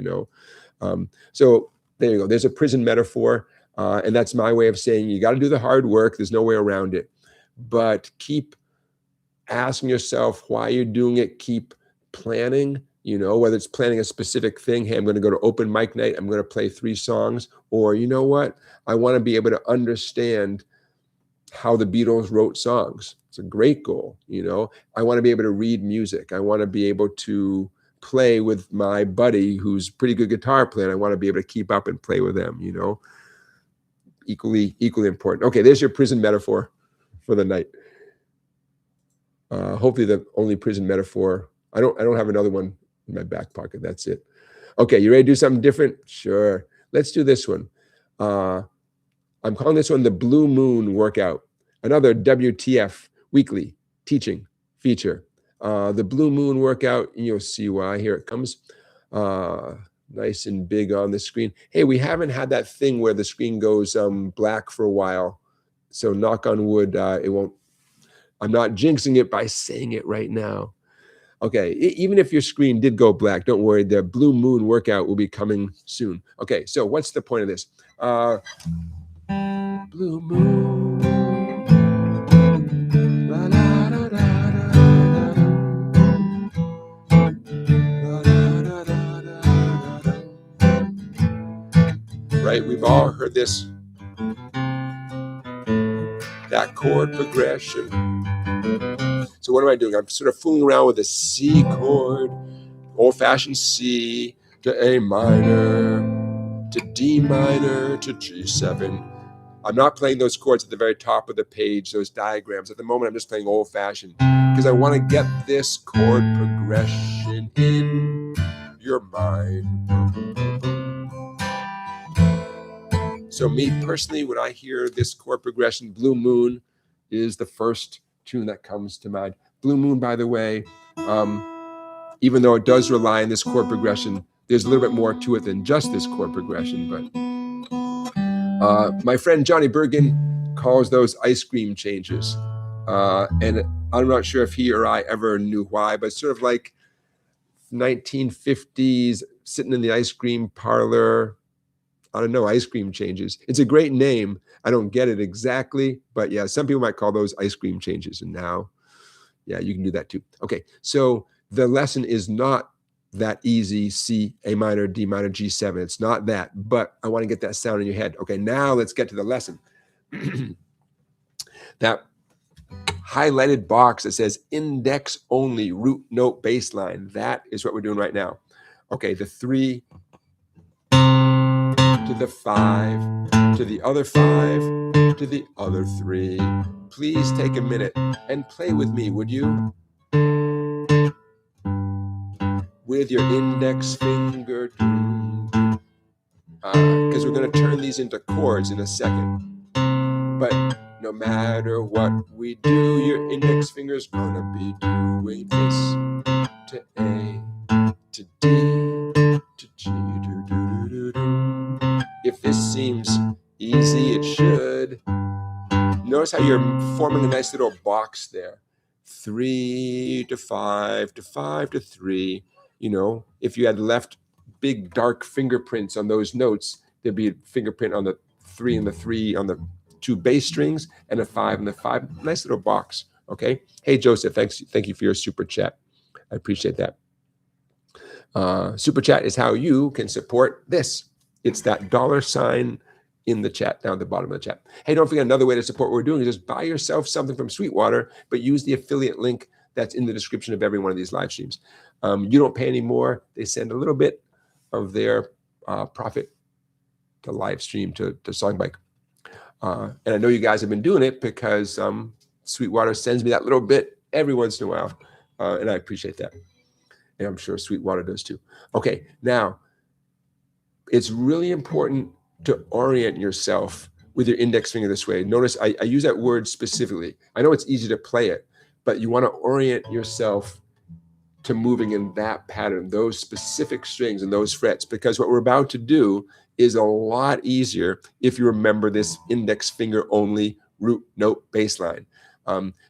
So there you go. There's a prison metaphor, and that's my way of saying you got to do the hard work. There's no way around it. But keep asking yourself why you're doing it. Keep planning, whether it's planning a specific thing. Hey, I'm going to go to open mic night. I'm going to play 3 songs. Or, you know what? I want to be able to understand how the Beatles wrote songs. It's a great goal. I want to be able to read music. I want to be able to play with my buddy who's a pretty good guitar player. I want to be able to keep up and play with them, equally important. Okay, there's your prison metaphor for the night. Hopefully the only prison metaphor. I don't have another one in my back pocket. That's it. Okay, you ready to do something different? Sure. Let's do this one. I'm calling this one the Blue Moon Workout. Another WTF weekly teaching feature. The Blue Moon Workout, and you'll see why. Here it comes. Nice and big on the screen. Hey, we haven't had that thing where the screen goes black for a while. So knock on wood, it won't. I'm not jinxing it by saying it right now. Okay, even if your screen did go black, don't worry. The Blue Moon Workout will be coming soon. Okay, so what's the point of this? Blue Moon. La, la, da, da, da, da, da, da, da. Right, we've all heard this. That chord progression. So what am I doing? I'm sort of fooling around with the C chord, old-fashioned C to A minor, to D minor, to G7. I'm not playing those chords at the very top of the page, those diagrams. At the moment, I'm just playing old-fashioned because I want to get this chord progression in your mind. So me personally, when I hear this chord progression, Blue Moon is the first tune that comes to mind. Blue Moon, by the way, even though it does rely on this chord progression, there's a little bit more to it than just this chord progression. But my friend Johnny Bergen calls those ice cream changes. And I'm not sure if he or I ever knew why, but sort of like 1950s, sitting in the ice cream parlor. I don't know, ice cream changes. It's a great name. I don't get it exactly, but yeah, some people might call those ice cream changes. And now, yeah, you can do that too. Okay, so the lesson is not that easy, C, A minor, D minor, G7. It's not that, but I want to get that sound in your head. Okay, now let's get to the lesson. That highlighted box that says index only, root note bass line. That is what we're doing right now. Okay, the 3 to the 5 to the other 5 to the other 3. Please take a minute and play with me, would you? With your index finger, because we're going to turn these into chords in a second. But no matter what we do, your index finger's going to be doing this to A, to D, to G, do, do, do, do, do. If this seems easy, it should. Notice how you're forming a nice little box there. 3 to 5 to 5 to 3. You know, if you had left big dark fingerprints on those notes, there'd be a fingerprint on the 3 and the 3 on the 2 bass strings and a 5 and the 5. Nice little box. Okay. Hey, Joseph, thank you for your super chat. I appreciate that. Super chat is how you can support this. It's that $ in the chat, down at the bottom of the chat. Hey, don't forget, another way to support what we're doing is just buy yourself something from Sweetwater, but use the affiliate link that's in the description of every one of these live streams. You don't pay any more. They send a little bit of their profit to live stream to SongBike. And I know you guys have been doing it because Sweetwater sends me that little bit every once in a while, and I appreciate that. And I'm sure Sweetwater does too. Okay, now, it's really important to orient yourself with your index finger this way. Notice I use that word specifically. I know it's easy to play it, but you want to orient yourself to moving in that pattern, those specific strings and those frets, because what we're about to do is a lot easier if you remember this index finger only root note bass line.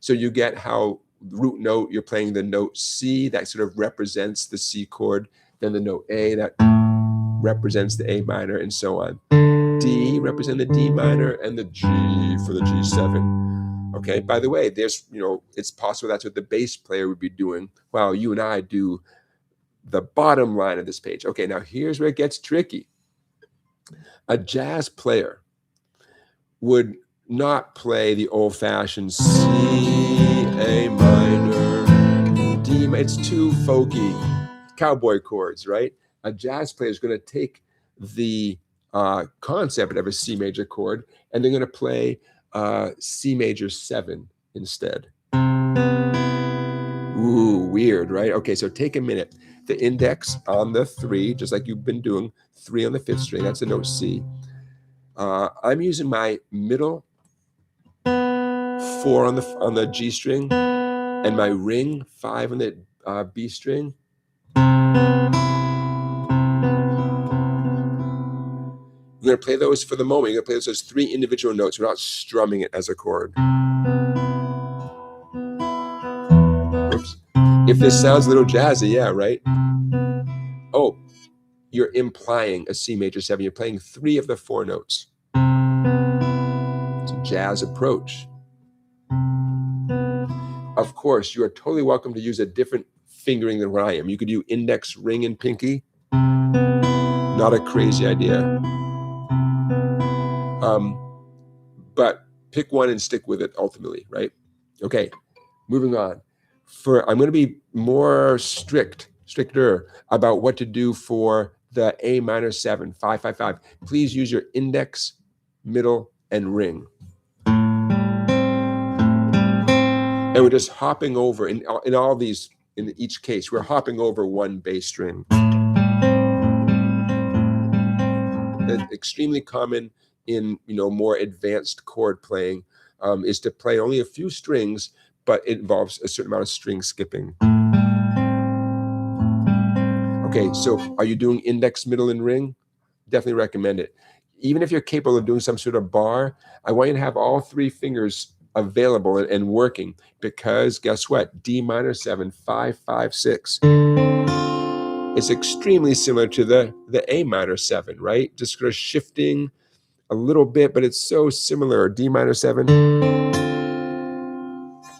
So you get how root note, you're playing the note C, that sort of represents the C chord, then the note A, that represents the A minor, and so on. D represent the D minor, and the G for the G7. Okay, by the way, there's, it's possible that's what the bass player would be doing while you and I do the bottom line of this page. Okay, now here's where it gets tricky. A jazz player would not play the old-fashioned C, A minor, D. It's too folky, cowboy chords, right? A jazz player is going to take the concept of a C major chord, and they're going to play C major 7 instead. Ooh, weird, right? Okay, so take a minute. The index on the 3, just like you've been doing, 3 on the 5th string, that's the note C. I'm using my middle 4 on the G string, and my ring 5 on the B string. We're going to play those for the moment. You're going to play those as 3 individual notes without strumming it as a chord. Oops. If this sounds a little jazzy, yeah, right? Oh, you're implying a C major 7. You're playing 3 of the 4 notes. It's a jazz approach. Of course, you are totally welcome to use a different fingering than what I am. You could do index, ring, and pinky. Not a crazy idea. But pick one and stick with it ultimately, right? Okay, moving on. I'm going to be more stricter about what to do for the A minor 7, 5, 5, 5. Please use your index, middle, and ring. And we're just hopping over, in all these, in each case, we're hopping over 1 bass string. And extremely common in more advanced chord playing is to play only a few strings, but it involves a certain amount of string skipping. Okay, so are you doing index, middle, and ring? Definitely recommend it. Even if you're capable of doing some sort of bar, I want you to have all 3 fingers available and working, because guess what? D minor 7, 5, 5, 6. It's extremely similar to the A minor 7, right? Just sort of shifting a little bit, but it's so similar. D minor 7.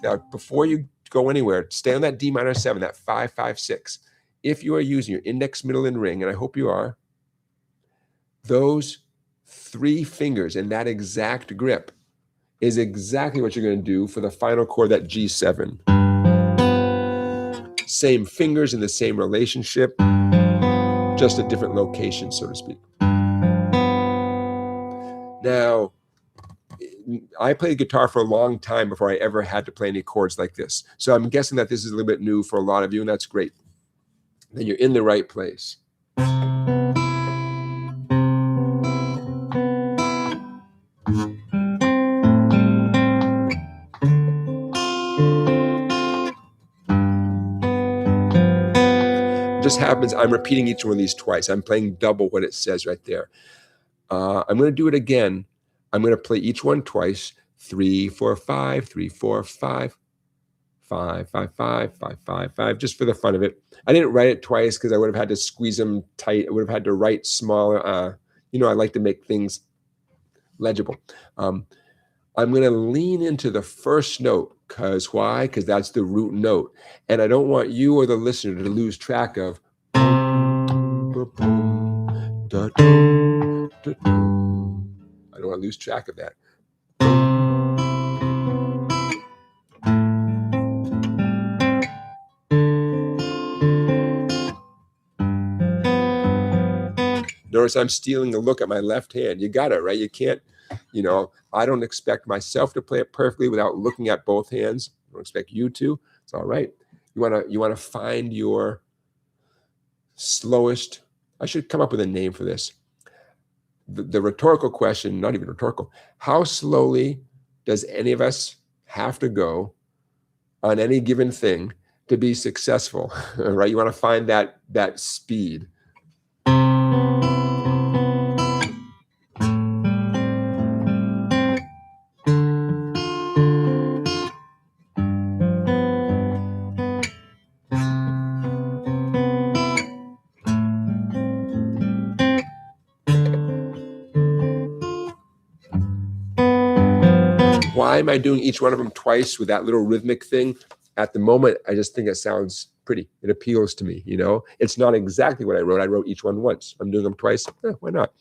Now, before you go anywhere, stay on that D minor 7, that 5, 5, 6. If you are using your index, middle, and ring, and I hope you are, those 3 fingers in that exact grip is exactly what you're going to do for the final chord, that G7. Same fingers in the same relationship. just a different location, so to speak. Now, I played guitar for a long time before I ever had to play any chords like this. So I'm guessing that this is a little bit new for a lot of you, and that's great. Then you're in the right place. It just happens I'm repeating each one of these twice. I'm playing double what it says right there. I'm going to do it again. I'm going to play each one twice. 3, 4, 5, 3, 4, 5, 5, 5, 5, 5, 5, 5, just for the fun of it. I didn't write it twice because I would have had to squeeze them tight. I would have had to write smaller. I like to make things legible. I'm going to lean into the first note. Because why? Because that's the root note. And I don't want you or the listener to lose track of. I don't want to lose track of that. Notice I'm stealing a look at my left hand. You got it, right? You can't, I don't expect myself to play it perfectly without looking at both hands. I don't expect you to. It's all right. You want to find your slowest. I should come up with a name for this. The rhetorical question, not even rhetorical. How slowly does any of us have to go on any given thing to be successful, right? You want to find that speed. Why am I doing each one of them twice with that little rhythmic thing? At the moment, I just think it sounds pretty. It appeals to me, It's not exactly what I wrote. I wrote each one once. I'm doing them twice. Why not?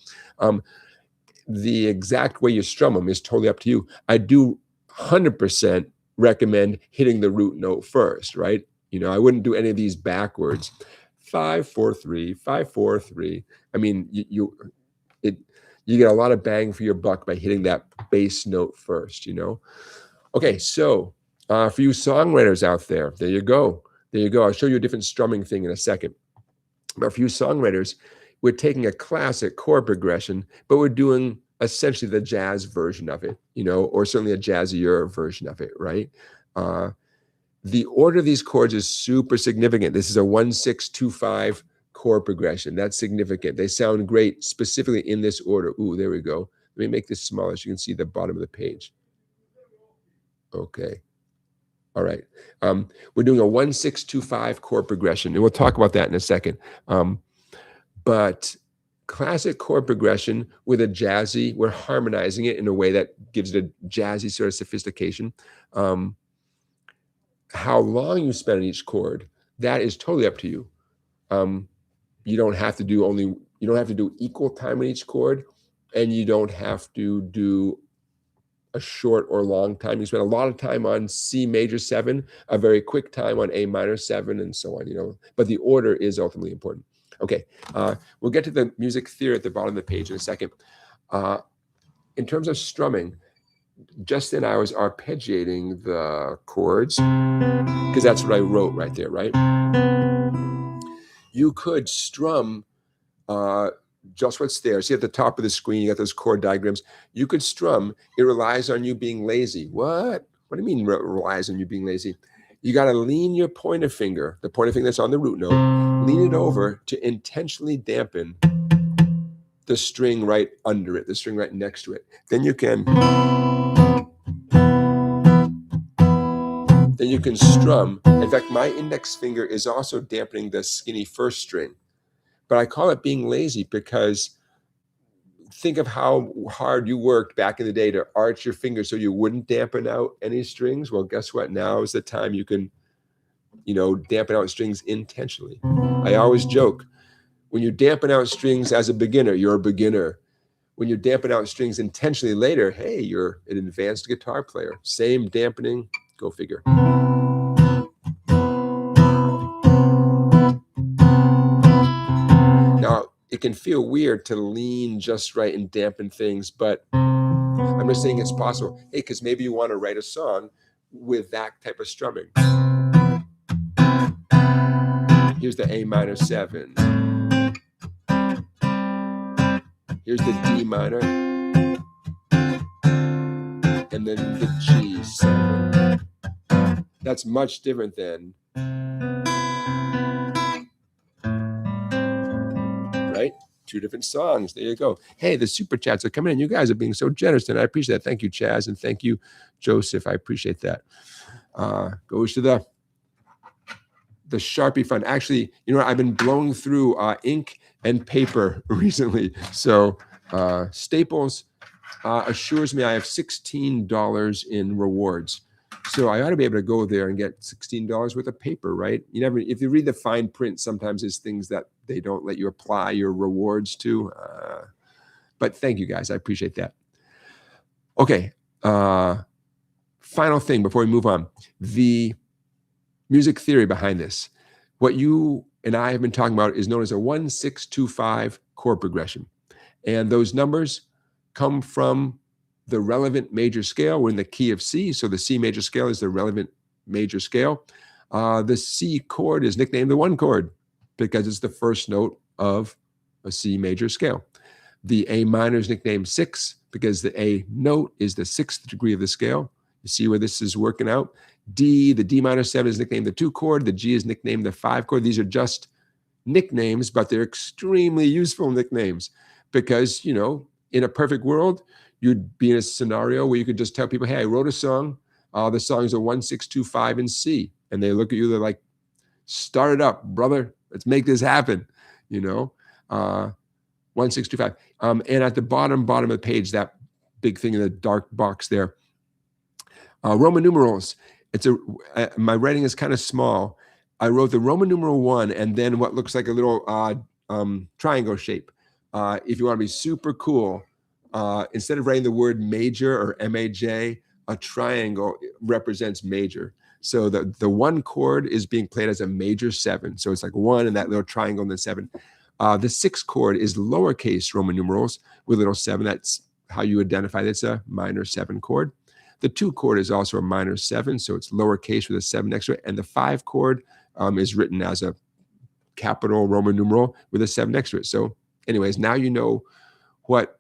The exact way you strum them is totally up to you. I do 100% recommend hitting the root note first, right? I wouldn't do any of these backwards. 5, 4, 3, 5, 4, 3. I mean, you get a lot of bang for your buck by hitting that bass note first, Okay, so for you songwriters out there, there you go. I'll show you a different strumming thing in a second. But for you songwriters, we're taking a classic chord progression, but we're doing essentially the jazz version of it, or certainly a jazzier version of it, right? The order of these chords is super significant. This is a 1, 6, 2, 5 chord progression. That's significant. They sound great specifically in this order. Ooh, there we go. Let me make this smaller so you can see the bottom of the page. Okay. All right. We're doing a 1, 6, 2, 5 chord progression, and we'll talk about that in a second. But classic chord progression with a jazzy, we're harmonizing it in a way that gives it a jazzy sort of sophistication. How long you spend on each chord, that is totally up to you. You don't have to do equal time on each chord, and you don't have to do a short or long time. You spend a lot of time on C major 7, a very quick time on A minor 7, and so on, but the order is ultimately important. Okay, we'll get to the music theory at the bottom of the page in a second. In terms of strumming, just then I was arpeggiating the chords because that's what I wrote right there, right? You could strum just what's there. See at the top of the screen, you got those chord diagrams. You could strum. It relies on you being lazy. What? What do you mean relies on you being lazy? You got to lean your pointer finger, the pointer finger that's on the root note, lean it over to intentionally dampen the string right under it, the string right next to it. Then you can strum. In fact, my index finger is also dampening the skinny first string. But I call it being lazy because think of how hard you worked back in the day to arch your fingers so you wouldn't dampen out any strings. Well, guess what? Now is the time you can, dampen out strings intentionally. I always joke, when you dampen out strings as a beginner, you're a beginner. When you dampen out strings intentionally later, hey, you're an advanced guitar player. Same dampening, go figure. Now, it can feel weird to lean just right and dampen things, but I'm just saying it's possible. Hey, because maybe you want to write a song with that type of strumming. Here's the A minor 7. Here's the D minor. And then the G7. That's much different than, right? Two different songs. There you go. Hey, the super chats are coming in. You guys are being so generous, and I appreciate that. Thank you, Chaz, and thank you, Joseph. I appreciate that. Goes to the Sharpie fund. Actually, you know what? I've been blowing through ink and paper recently. So Staples assures me I have $16 in rewards. So I ought to be able to go there and get $16 worth of paper, right? You never, if you read the fine print, sometimes there's things that they don't let you apply your rewards to. But thank you guys, I appreciate that. Okay, final thing before we move on, the music theory behind this. What you and I have been talking about is known as a 1-6-2-5 chord progression. And those numbers come from the relevant major scale. We're in the key of C, so the C major scale is the relevant major scale. The C chord is nicknamed the 1 chord because it's the first note of a C major scale. The A minor is nicknamed 6 because the A note is the 6th degree of the scale. You see where this is working out? D, the D minor 7 is nicknamed the 2 chord. The G is nicknamed the 5 chord. These are just nicknames, but they're extremely useful nicknames because, you know, in a perfect world, you'd be in a scenario where you could just tell people, hey, I wrote a song. The song is a 1-6-2-5 in C. And they look at you, they're like, start it up, brother. Let's make this happen, you know? 1-6-2-5. And at the bottom of the page, that big thing in the dark box there, Roman numerals. My writing is kind of small. I wrote the Roman numeral 1 and then what looks like a little triangle shape. If you want to be super cool, instead of writing the word major or M-A-J, a triangle represents major. So the 1 chord is being played as a major 7. So it's like 1 and that little triangle and then 7. The 6 chord is lowercase Roman numerals with little 7. That's how you identify that it's a minor 7 chord. The 2 chord is also a minor 7, so it's lowercase with a 7 next to it. And the 5 chord is written as a capital Roman numeral with a 7 next to it. So anyways, now you know what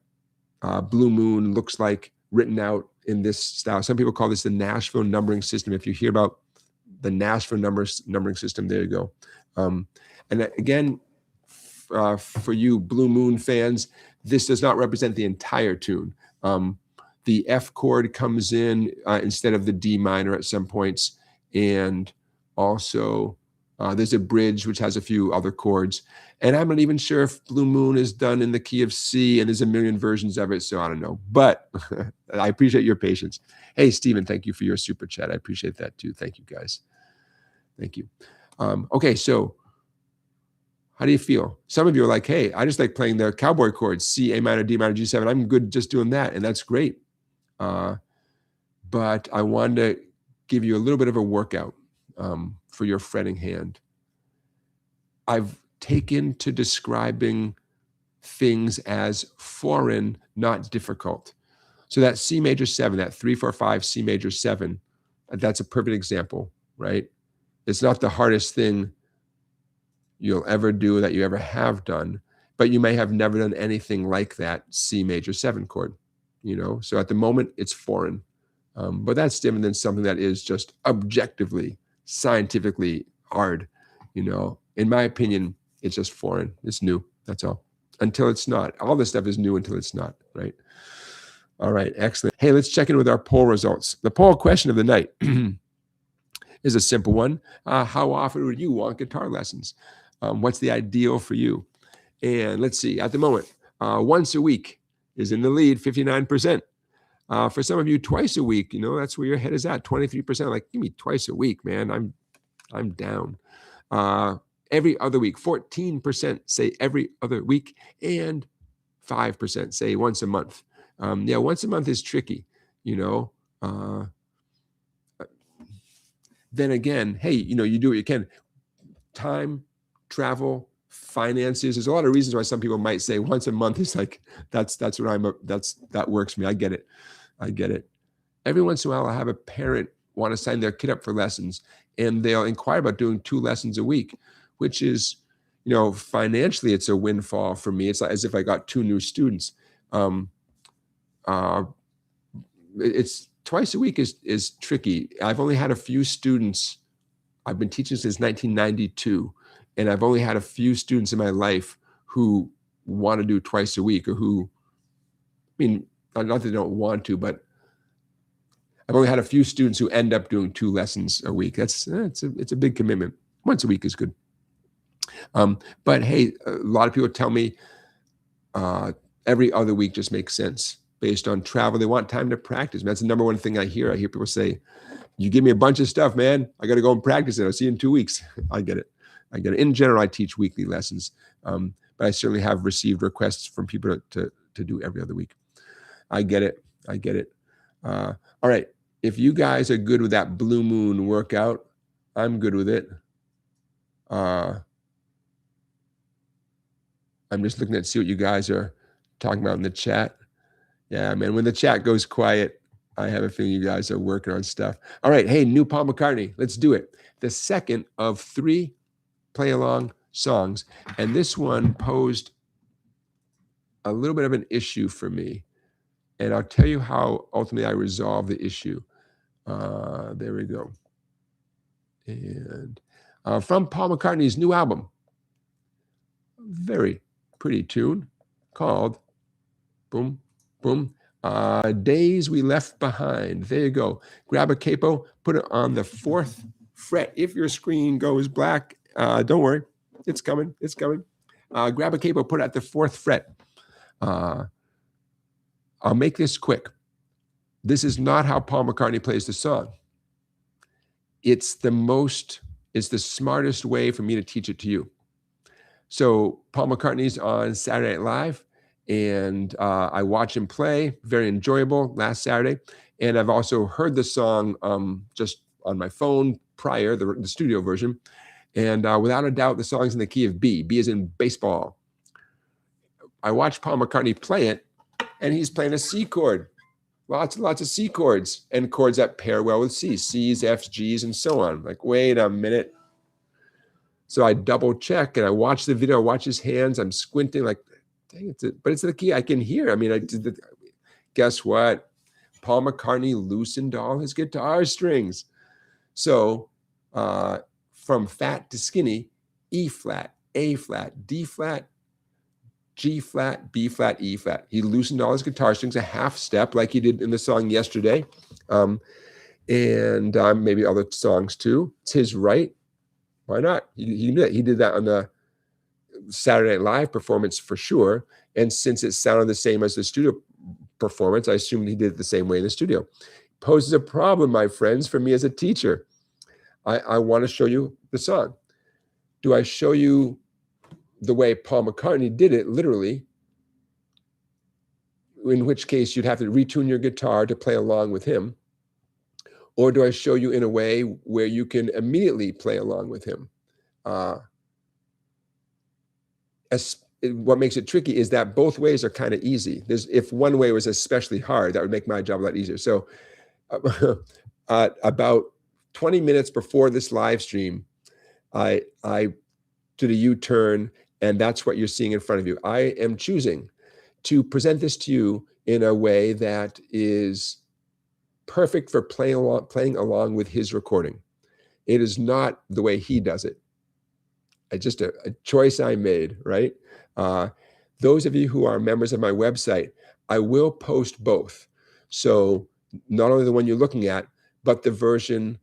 Blue Moon looks like written out in this style. Some people call this the Nashville numbering system. If you hear about the Nashville numbering system, there you go. And again, for you Blue Moon fans, this does not represent the entire tune. The F chord comes in instead of the D minor at some points. And also there's a bridge which has a few other chords. And I'm not even sure if Blue Moon is done in the key of C, and there's a million versions of it, so I don't know. But I appreciate your patience. Hey, Stephen, thank you for your super chat. I appreciate that too. Thank you, guys. Thank you. Okay, so how do you feel? Some of you are like, hey, I just like playing the cowboy chords, C, A minor, D minor, G7. I'm good just doing that, and that's great. But I wanted to give you a little bit of a workout for your fretting hand. I've taken to describing things as foreign, not difficult. So that C major 7, that 3-4-5 C major 7, that's a perfect example, right? It's not the hardest thing you'll ever do that you ever have done, but you may have never done anything like that C major 7 chord, you know? So at the moment, it's foreign. But that's different than something that is just objectively, scientifically hard, you know? In my opinion, it's just foreign. It's new. That's all. Until it's not. All this stuff is new until it's not, right? All right, excellent. Hey, let's check in with our poll results. The poll question of the night is a simple one. How often would you want guitar lessons? What's the ideal for you? And let's see, at the moment, once a week is in the lead, 59%. For some of you, twice a week, you know, that's where your head is at, 23%. Like, give me twice a week, man. I'm down. Every other week, 14% say every other week, and 5% say once a month. Yeah, once a month is tricky, you know. Then again, hey, you know, you do what you can. Time, travel, finances. There's a lot of reasons why some people might say once a month is like, that works for me. I get it. I get it. Every once in a while, I have a parent want to sign their kid up for lessons, and they'll inquire about doing 2 lessons a week, which is, financially, it's a windfall for me. It's like as if I got 2 new students. It's twice a week is tricky. I've only had a few students. I've been teaching since 1992, and I've only had a few students in my life who want to do twice a week, or who, not that they don't want to, but I've only had a few students who end up doing 2 lessons a week. It's a big commitment. Once a week is good. But hey, a lot of people tell me every other week just makes sense based on travel. They want time to practice. That's the number one thing I hear. I hear people say, you give me a bunch of stuff, man. I got to go and practice it. I'll see you in 2 weeks. I get it. In general, I teach weekly lessons, but I certainly have received requests from people to do every other week. I get it. All right. If you guys are good with that Blue Moon workout, I'm good with it. I'm just looking to see what you guys are talking about in the chat. Yeah, man, when the chat goes quiet, I have a feeling you guys are working on stuff. All right. Hey, new Paul McCartney. Let's do it. The second of 3 play-along songs. And this one posed a little bit of an issue for me. And I'll tell you how ultimately I resolved the issue. There we go. And from Paul McCartney's new album, very pretty tune called Boom, Boom, Days We Left Behind. There you go. Grab a capo, put it on the 4th fret. If your screen goes black, don't worry. It's coming. Grab a capo, put it at the 4th fret. I'll make this quick. This is not how Paul McCartney plays the song. It's the smartest way for me to teach it to you. So Paul McCartney's on Saturday Night Live, and I watch him play. Very enjoyable last Saturday. And I've also heard the song just on my phone prior, the studio version. And without a doubt, the song's in the key of B. B as in baseball. I watched Paul McCartney play it, and he's playing a C chord. Lots and lots of C chords and chords that pair well with C, C's, F's, G's, and so on. Like, wait a minute. So I double check and I watch the video, I watch his hands. I'm squinting like, dang it, but it's the key I can hear. I mean, guess what? Paul McCartney loosened all his guitar strings. So from fat to skinny, E flat, A flat, D flat, G flat, B flat, E flat. He loosened all his guitar strings a half step like he did in the song yesterday. And maybe other songs too. It's his right. Why not? He did that on the Saturday Night Live performance for sure. And since it sounded the same as the studio performance, I assumed he did it the same way in the studio. Poses a problem, my friends, for me as a teacher. I want to show you the song. Do I show you the way Paul McCartney did it, literally, in which case you'd have to retune your guitar to play along with him? Or do I show you in a way where you can immediately play along with him? What makes it tricky is that both ways are kind of easy. If one way was especially hard, that would make my job a lot easier. So about 20 minutes before this live stream, I did a U-turn, and that's what you're seeing in front of you. I am choosing to present this to you in a way that is perfect for playing along with his recording. It is not the way he does it. It's just a choice I made, right? Those of you who are members of my website, I will post both. So not only the one you're looking at, but the version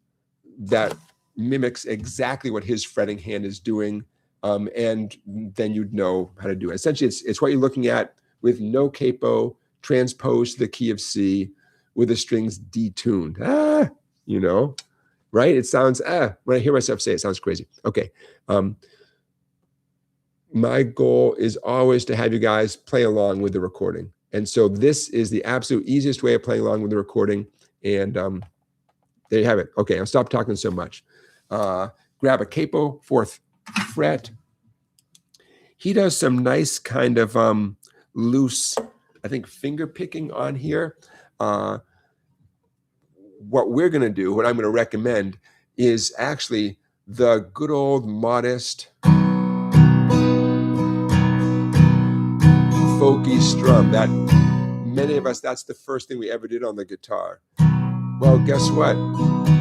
that mimics exactly what his fretting hand is doing. And then you'd know how to do it. Essentially, it's what you're looking at with no capo, transposed to the key of C, with the strings detuned. Right? It sounds, when I hear myself say it, sounds crazy. Okay. My goal is always to have you guys play along with the recording. And so this is the absolute easiest way of playing along with the recording. And there you have it. Okay, I'll stop talking so much. Grab a capo, 4th fret. he does some nice kind of loose, I think, finger picking on here. What we're going to do, what I'm going to recommend, is actually the good old modest folky strum that many of us, that's the first thing we ever did on the guitar. Well, guess what?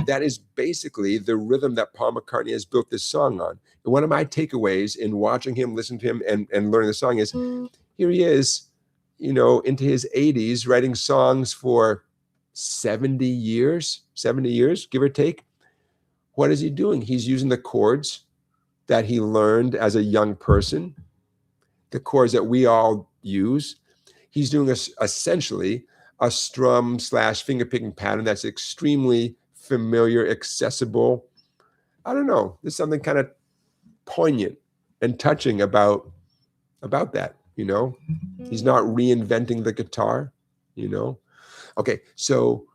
That is basically the rhythm that Paul McCartney has built this song on. And one of my takeaways in watching him, listening to him, and learning the song is, here he is, you know, into his 80s, writing songs for 70 years, give or take. What is he doing? He's using the chords that he learned as a young person, the chords that we all use. He's doing essentially a strum slash finger picking pattern that's extremely familiar, accessible. I don't know. There's something kind of poignant and touching about that, you know. He's not reinventing the guitar, you know. Okay, so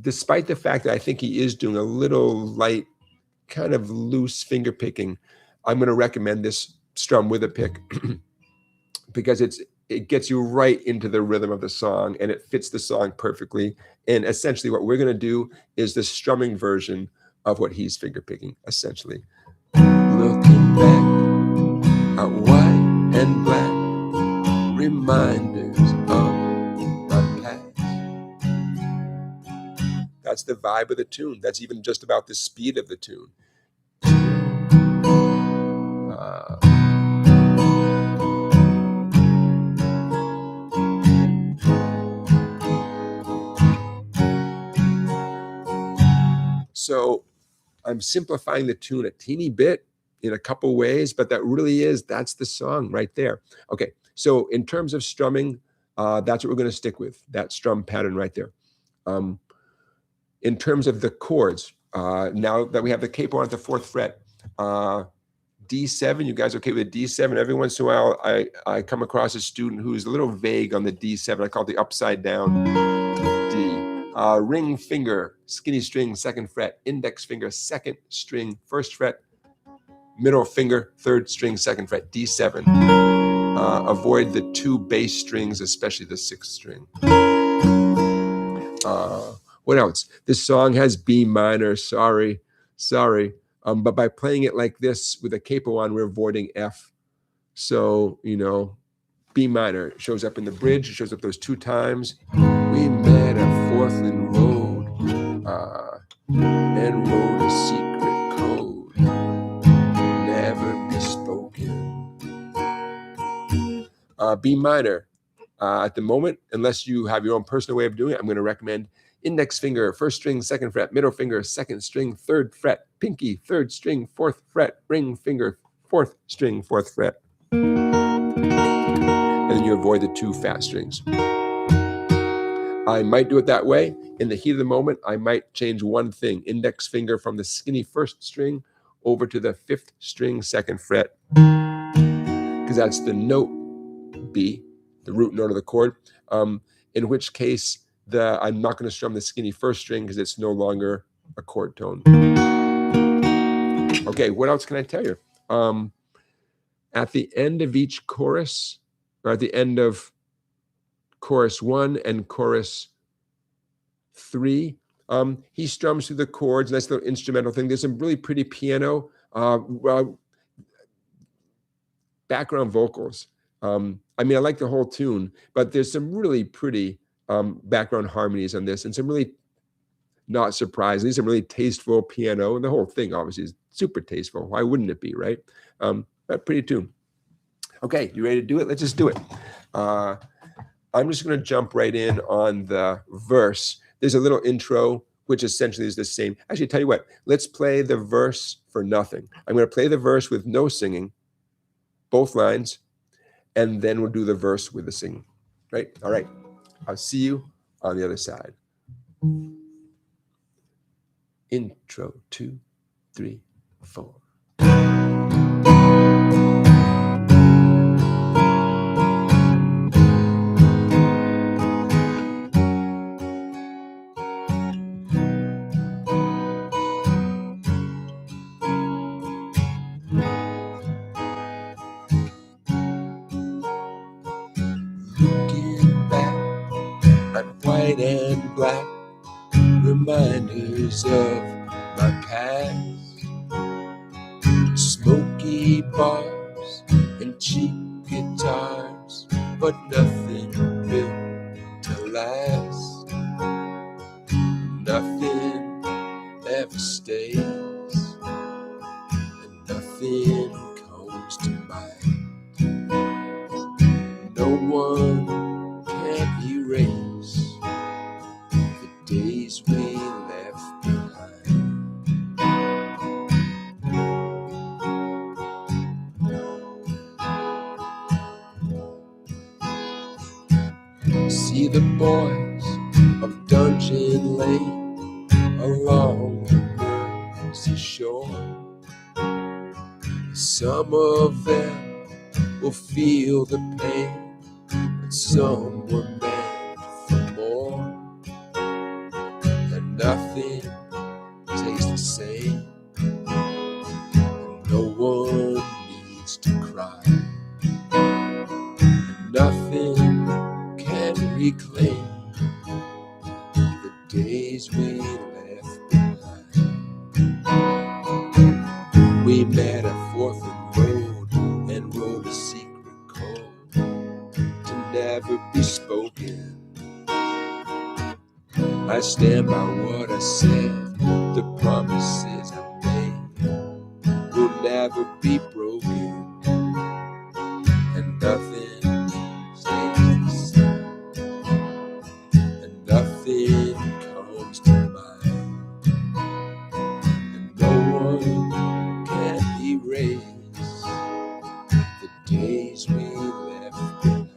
despite the fact that I think he is doing a little light, kind of loose finger picking, I'm going to recommend this strum with a pick because it gets you right into the rhythm of the song and it fits the song perfectly. And essentially what we're going to do is the strumming version of what he's finger picking, essentially. Looking back at white and black, reminders of my past. That's the vibe of the tune. That's even just about the speed of the tune. So I'm simplifying the tune a teeny bit in a couple ways, but that really that's the song right there. Okay, so in terms of strumming, that's what we're going to stick with, that strum pattern right there. In terms of the chords, now that we have the capo on at the 4th fret, D7, you guys okay with a D7? Every once in a while, I come across a student who's a little vague on the D7. I call it the upside down D. Ring finger, skinny string, 2nd fret, index finger, 2nd string, 1st fret, middle finger, 3rd string, 2nd fret, D7. Avoid the 2 bass strings, especially the 6th string. What else? This song has B minor, sorry. But by playing it like this with a capo on, we're avoiding F. So, you know, B minor shows up in the bridge. It shows up those 2 times. We met at Forthland Road and wrote a secret code, never be spoken. B minor. At the moment, unless you have your own personal way of doing it, I'm going to recommend index finger, 1st string, 2nd fret, middle finger, 2nd string, 3rd fret, pinky, 3rd string, 4th fret, ring finger, 4th string, 4th fret. And then you avoid the 2 fat strings. I might do it that way. In the heat of the moment, I might change one thing, index finger from the skinny 1st string over to the 5th string, 2nd fret, because that's the note B, the root note of the chord, in which case I'm not going to strum the skinny 1st string because it's no longer a chord tone. Okay, what else can I tell you? At the end of each chorus, or at the end of chorus 1 and chorus 3, he strums through the chords, nice little instrumental thing. There's some really pretty piano, background vocals. I mean, I like the whole tune, but there's some really pretty background harmonies on this, and some really not surprising, some really tasteful piano, and the whole thing obviously is super tasteful. Why wouldn't it be, right? But pretty tune. Okay, you ready to do it? Let's just do it. I'm just going to jump right in on the verse. There's a little intro, which essentially is the same. Actually, tell you what, let's play the verse for nothing. I'm going to play the verse with no singing, both lines, and then we'll do the verse with the singing. Right? All right. I'll see you on the other side. Intro, 2, 3, 4. memories of my past, smoky bars and cheap guitars, but nothing built to last. Nothing ever stays, and nothing comes to mind. No one can erase the days we left behind. See the boys of Dungeon Lane along the Mersey shore. Some of them will feel the pain, but some were meant for more. And nothing tastes the same, and no one needs to cry. And nothing can reclaim the days we left behind. We met at 4th and Road and wrote a secret code to never be spoken. I stand by what I said, the promises I made will never be broken, and nothing stays the same, and nothing comes to mind, and no one can erase the days we left behind.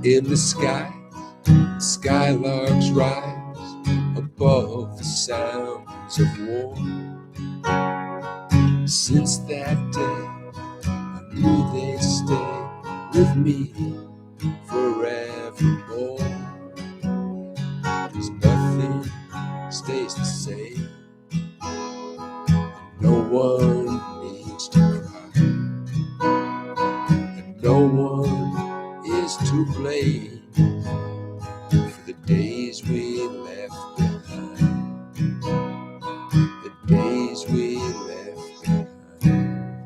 In the sky, skylarks rise above the sounds of war. Since that day, I knew they'd stay with me forevermore. 'Cause nothing stays the same, and no one needs to cry, and no one is to blame for the days we left behind, the days we left behind.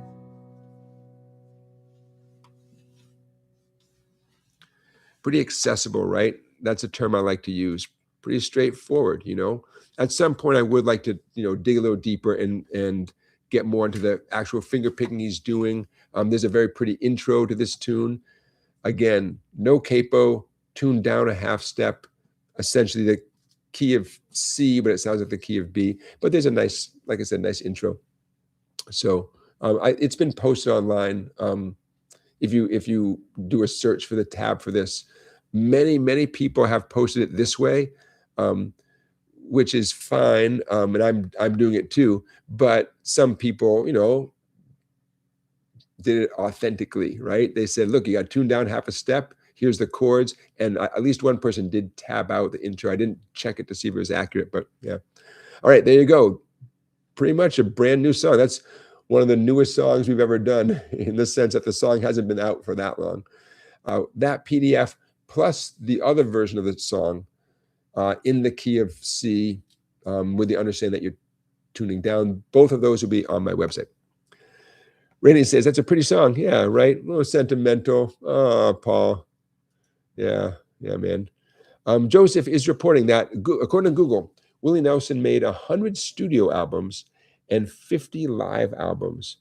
Pretty accessible, right? That's a term I like to use. Pretty straightforward, you know. At some point I would like to, dig a little deeper and get more into the actual finger picking he's doing. There's a very pretty intro to this tune. Again, no capo, tuned down a half step, essentially the key of C, but it sounds like the key of B. But there's a nice, like I said, nice intro. So it's been posted online. If you do a search for the tab for this, many people have posted it this way, which is fine, and I'm doing it too. But some people, did it authentically, right? They said, look, you got tuned down half a step. Here's the chords. And at least one person did tab out the intro. I didn't check it to see if it was accurate, but yeah. All right, there you go. Pretty much a brand new song. That's one of the newest songs we've ever done, in the sense that the song hasn't been out for that long. That PDF plus the other version of the song in the key of C, with the understanding that you're tuning down, both of those will be on my website. Rainey says, that's a pretty song. Yeah, right? A little sentimental. Oh, Paul. Yeah, man. Joseph is reporting that, according to Google, Willie Nelson made 100 studio albums and 50 live albums,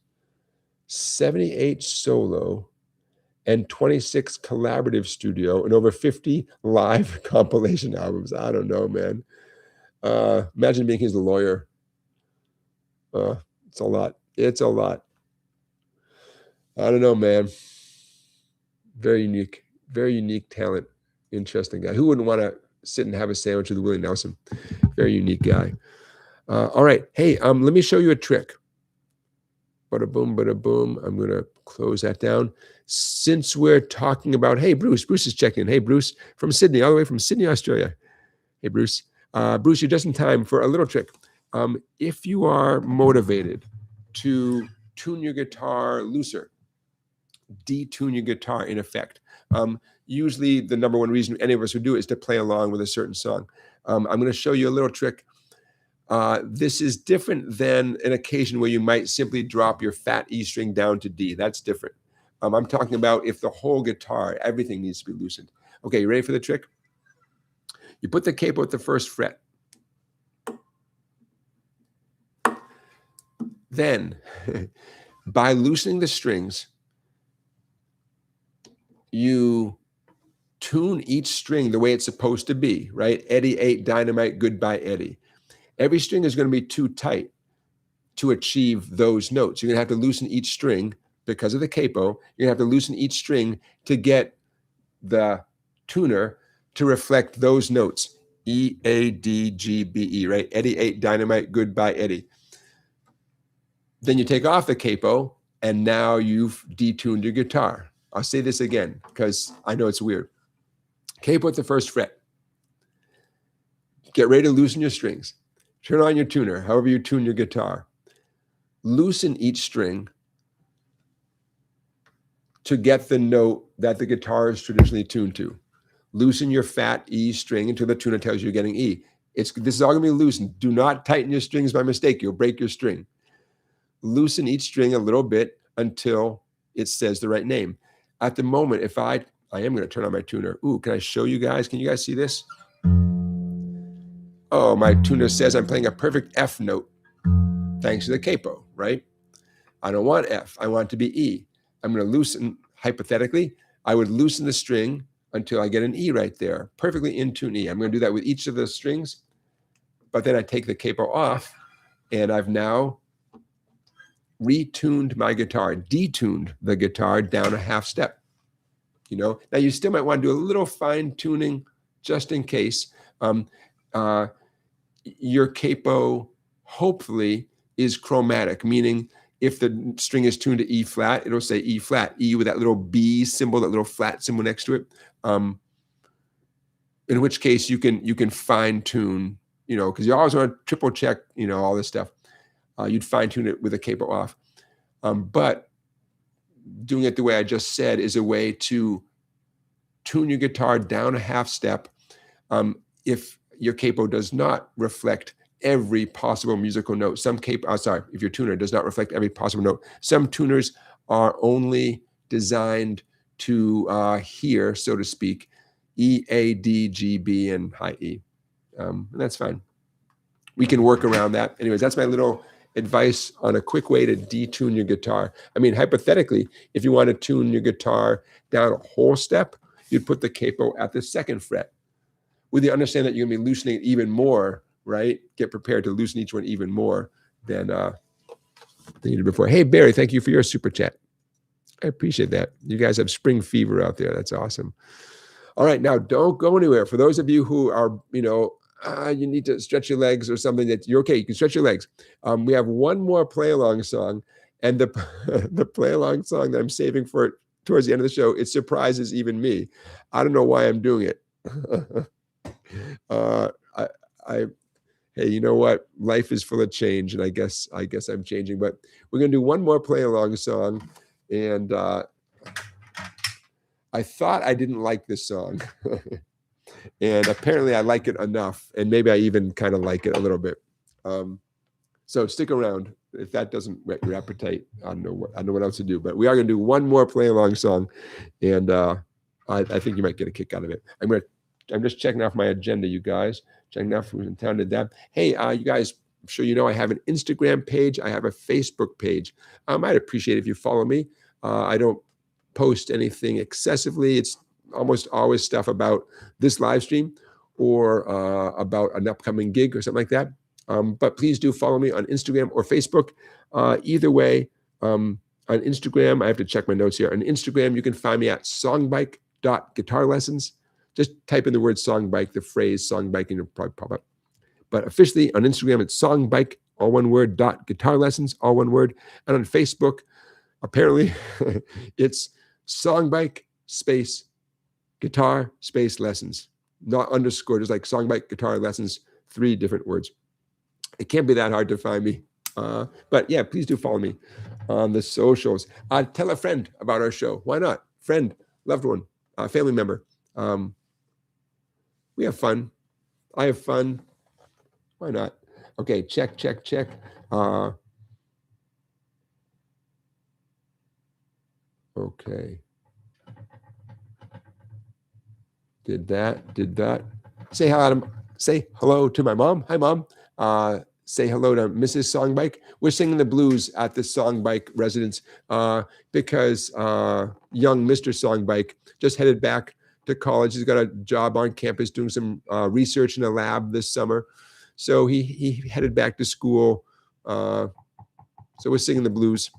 78 solo, and 26 collaborative studio, and over 50 live compilation albums. I don't know, man. Imagine being his lawyer. It's a lot. It's a lot. I don't know, man. Very unique talent. Interesting guy. Who wouldn't want to sit and have a sandwich with Willie Nelson? Very unique guy. All right. Hey, let me show you a trick. Bada boom, bada boom. I'm going to close that down. Since we're talking about, hey, Bruce is checking in. Hey, Bruce from Sydney, all the way from Sydney, Australia. Hey, Bruce. Bruce, you're just in time for a little trick. If you are motivated to tune your guitar looser, detune your guitar in effect. Usually the number one reason any of us would do it is to play along with a certain song. I'm going to show you a little trick. This is different than an occasion where you might simply drop your fat E string down to D. That's different. I'm talking about if the whole guitar, everything needs to be loosened. Okay, you ready for the trick? You put the capo at the first fret. Then, by loosening the strings, you tune each string the way it's supposed to be, right? Eddie 8, dynamite, goodbye, Eddie. Every string is going to be too tight to achieve those notes. You're going to have to loosen each string because of the capo. You're going to have to loosen each string to get the tuner to reflect those notes. E, A, D, G, B, E, right? Eddie 8, dynamite, goodbye, Eddie. Then you take off the capo, and now you've detuned your guitar. I'll say this again because I know it's weird. Capo at the first fret. Get ready to loosen your strings. Turn on your tuner, however you tune your guitar. Loosen each string to get the note that the guitar is traditionally tuned to. Loosen your fat E string until the tuner tells you you're getting E. This is all going to be loosened. Do not tighten your strings by mistake. You'll break your string. Loosen each string a little bit until it says the right name. At the moment, if I am going to turn on my tuner. Ooh, can I show you guys? Can you guys see this? Oh, my tuner says I'm playing a perfect F note thanks to the capo, right? I don't want F. I want it to be E. I'm going to loosen, hypothetically, I would loosen the string until I get an E right there, perfectly in tune E. I'm going to do that with each of the strings, but then I take the capo off, and I've now retuned my guitar, detuned the guitar down a half step. You know, now you still might want to do a little fine tuning just in case. Your capo hopefully is chromatic, meaning if the string is tuned to E flat, it'll say E flat, E with that little B symbol, that little flat symbol next to it. In which case you can fine tune, you know, because you always want to triple check, you know, all this stuff. You'd fine tune it with a capo off. But doing it the way I just said is a way to tune your guitar down a half step if your capo does not reflect every possible musical note. If your tuner does not reflect every possible note. Some tuners are only designed to hear, so to speak, E, A, D, G, B, and high E. And that's fine. We can work around that. Anyways, that's my little advice on a quick way to detune your guitar. I mean, hypothetically, if you want to tune your guitar down a whole step, you'd put the capo at the second fret with the understanding that you're going to be loosening it even more, right? Get prepared to loosen each one even more than you did before. Hey, Barry, thank you for your super chat. I appreciate that. You guys have spring fever out there. That's awesome. All right, now don't go anywhere. For those of you who are, you know, you need to stretch your legs or something, that you're okay. You can stretch your legs. We have one more play-along song, and the play-along song that I'm saving for towards the end of the show, it surprises even me. I don't know why I'm doing it. Hey, you know what? Life is full of change, and I guess I'm changing. But we're gonna do one more play-along song, and I thought I didn't like this song. And apparently I like it enough, and maybe I even kind of like it a little bit. So stick around. If that doesn't whet your appetite, I don't know what else to do. But we are going to do one more play along song, and I think you might get a kick out of it. I'm just checking off my agenda, you guys. Checking out who's in town to that. Hey, you guys, I'm sure you know I have an Instagram page. I have a Facebook page. I might appreciate it if you follow me. I don't post anything excessively. It's almost always stuff about this live stream or about an upcoming gig or something like that. But please do follow me on Instagram or Facebook. Either way, on Instagram, I have to check my notes here. On Instagram, you can find me at songbike.guitarlessons. Just type in the word songbike, the phrase songbike, and it'll probably pop up. But officially on Instagram, it's songbike, all one word, .guitarlessons, all one word. And on Facebook, apparently, it's songbike space guitar space lessons, not underscore, just like songbike guitar lessons, 3 different words. It can't be that hard to find me. But yeah, please do follow me. on the socials. Tell a friend about our show. Why not? Friend, loved one, family member. We have fun. I have fun. Why not? Okay, check. Okay. Did that. Say hello to my mom. Hi, Mom. Say hello to Mrs. Songbike. We're singing the blues at the Songbike residence because young Mr. Songbike just headed back to college. He's got a job on campus doing some research in a lab this summer. So he headed back to school. So we're singing the blues.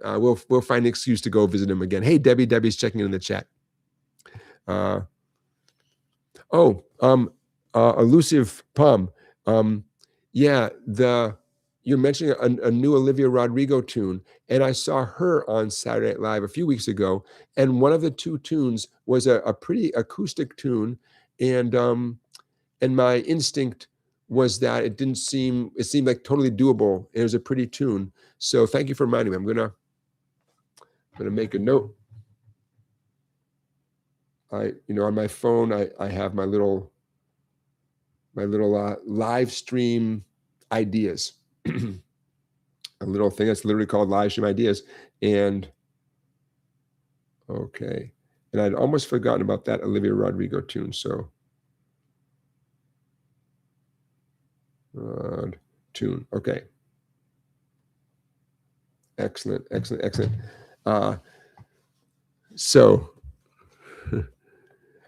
We'll find an excuse to go visit him again. Hey, Debbie's checking in the chat. Elusive Palm. Yeah, you're mentioning a new Olivia Rodrigo tune, and I saw her on Saturday Night Live a few weeks ago, and one of the two tunes was a pretty acoustic tune, and my instinct was that it seemed like totally doable. It was a pretty tune. So thank you for reminding me. I'm gonna make a note. On my phone, I have my little live stream ideas, a little thing that's literally called live stream ideas. And okay, and I'd almost forgotten about that Olivia Rodrigo tune. So tune. Okay. Excellent. So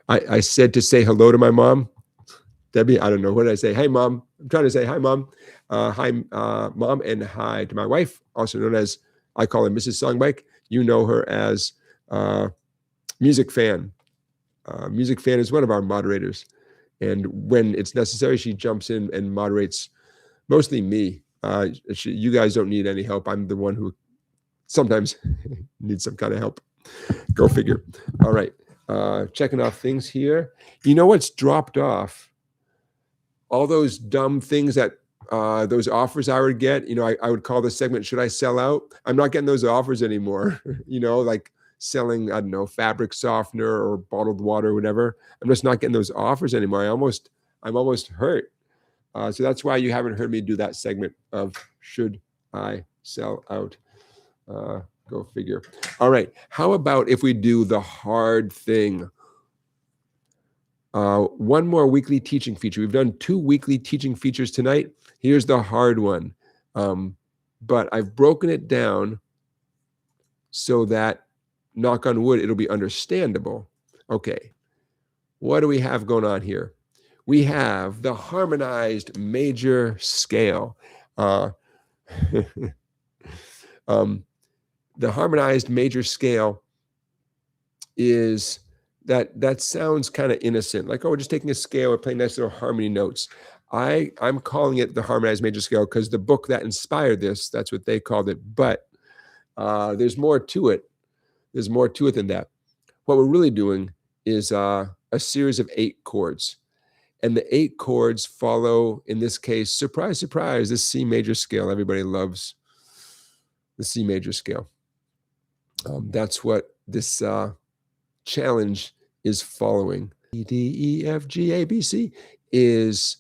I said to say hello to my mom. Debbie, I don't know. What did I say? Hey, Mom. I'm trying to say hi, Mom. Hi, Mom, and hi to my wife, also known as, I call her Mrs. Songbike. You know her as Music Fan. Music Fan is one of our moderators. And when it's necessary, she jumps in and moderates mostly me. You guys don't need any help. I'm the one who sometimes needs some kind of help. Go figure. All right. Checking off things here. You know what's dropped off? All those dumb things that those offers I would get. I would call the segment, should I sell out? I'm not getting those offers anymore. Like selling, I don't know, fabric softener or bottled water or whatever. I'm just not getting those offers anymore. I'm almost hurt. So that's why you haven't heard me do that segment of should I sell out? Go figure. All right. How about if we do the hard thing? One more weekly teaching feature. We've done 2 weekly teaching features tonight. Here's the hard one. But I've broken it down so that, knock on wood, it'll be understandable. Okay. What do we have going on here? We have the harmonized major scale. The harmonized major scale is that sounds kind of innocent, like, oh, we're just taking a scale, we're playing nice little harmony notes. I'm calling it the harmonized major scale because the book that inspired this, that's what they called it. But there's more to it. There's more to it than that. What we're really doing is a series of 8 chords. And the 8 chords follow, in this case, surprise, surprise, this C major scale. Everybody loves the C major scale. That's what this challenge is following. E, D, E, F, G, A, B, C is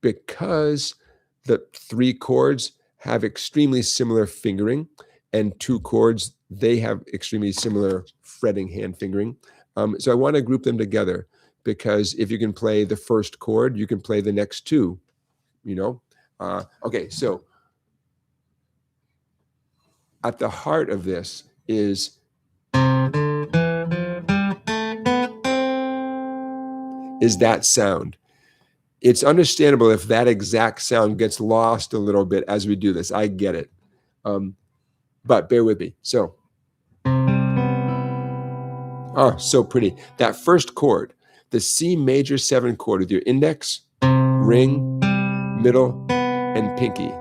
because the 3 chords have extremely similar fingering, and 2 chords, they have extremely similar fretting hand fingering. So I want to group them together because if you can play the first chord, you can play the next 2, Okay, so at the heart of this is that sound. It's understandable if that exact sound gets lost a little bit as we do this. I get it. But bear with me. So, oh, so pretty. That first chord, the C major 7 chord with your index, ring, middle, and pinky.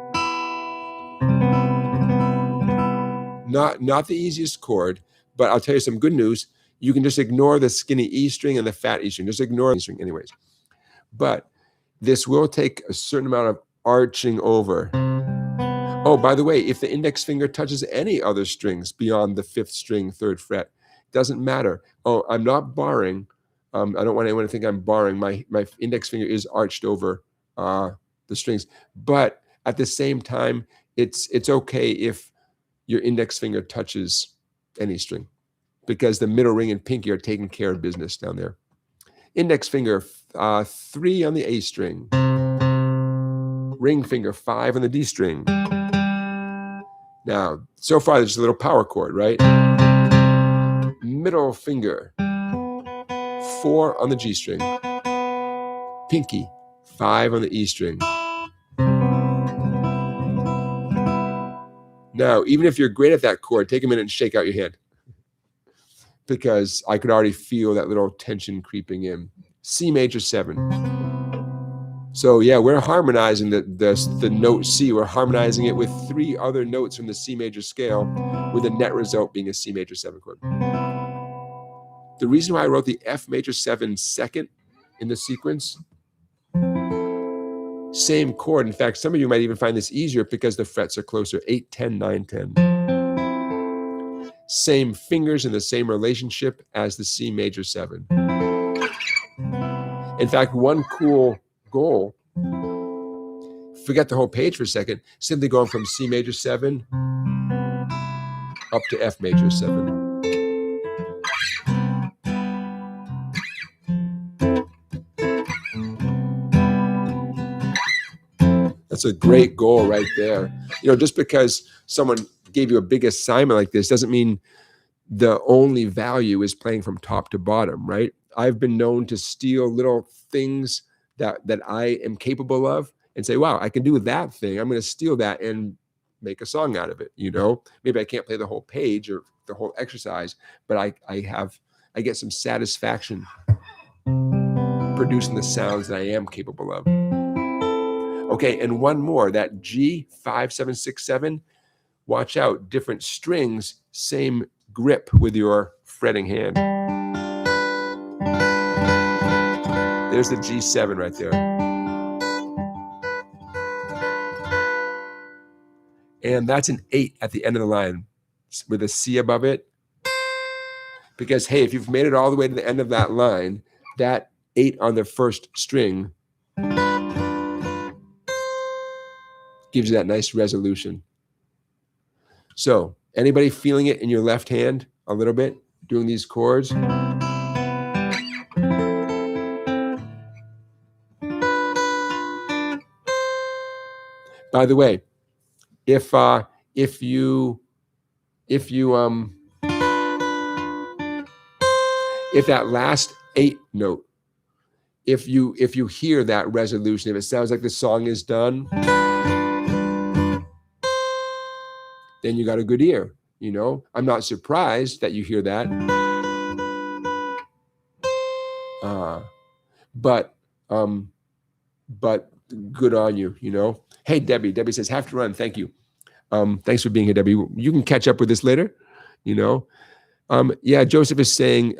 Not the easiest chord, but I'll tell you some good news. You can just ignore the skinny E string and the fat E string. Just ignore the E string anyways. But this will take a certain amount of arching over. Oh, by the way, if the index finger touches any other strings beyond the 5th string, 3rd fret, doesn't matter. Oh, I'm not barring. I don't want anyone to think I'm barring. My index finger is arched over the strings, but at the same time, it's okay if your index finger touches any string, because the middle ring and pinky are taking care of business down there. Index finger 3 on the A string. Ring finger 5 on the D string. Now, so far, there's a little power chord, right? Middle finger 4 on the G string. Pinky 5 on the E string. Now, even if you're great at that chord, take a minute and shake out your hand, because I could already feel that little tension creeping in. C major 7. So yeah, we're harmonizing the note C. We're harmonizing it with 3 other notes from the C major scale, with the net result being a C major 7 chord. The reason why I wrote the F major 7 second in the sequence, same chord. In fact, some of you might even find this easier because the frets are closer, 8, 10, 9, 10. Same fingers in the same relationship as the C major 7. In fact, one cool goal, forget the whole page for a second, simply going from C major 7 up to F major 7. That's a great goal right there. You know, just because someone gave you a big assignment like this doesn't mean the only value is playing from top to bottom, right? I've been known to steal little things that I am capable of and say, wow, I can do that thing. I'm going to steal that and make a song out of it. You know, maybe I can't play the whole page or the whole exercise, but I get some satisfaction producing the sounds that I am capable of. Okay, and one more, that G 5, 7, 6, 7. Watch out, different strings, same grip with your fretting hand. There's the G7 right there. And that's an 8 at the end of the line with a C above it. Because, hey, if you've made it all the way to the end of that line, that 8 on the first string gives you that nice resolution. So, anybody feeling it in your left hand a little bit, doing these chords? By the way, if that last 8 note, if you hear that resolution, if it sounds like the song is done, then you got a good ear. You know, I'm not surprised that you hear that. But good on you, you know. Hey, Debbie. Debbie says, have to run. Thank you. Thanks for being here, Debbie. You can catch up with this later, you know. Yeah, Joseph is saying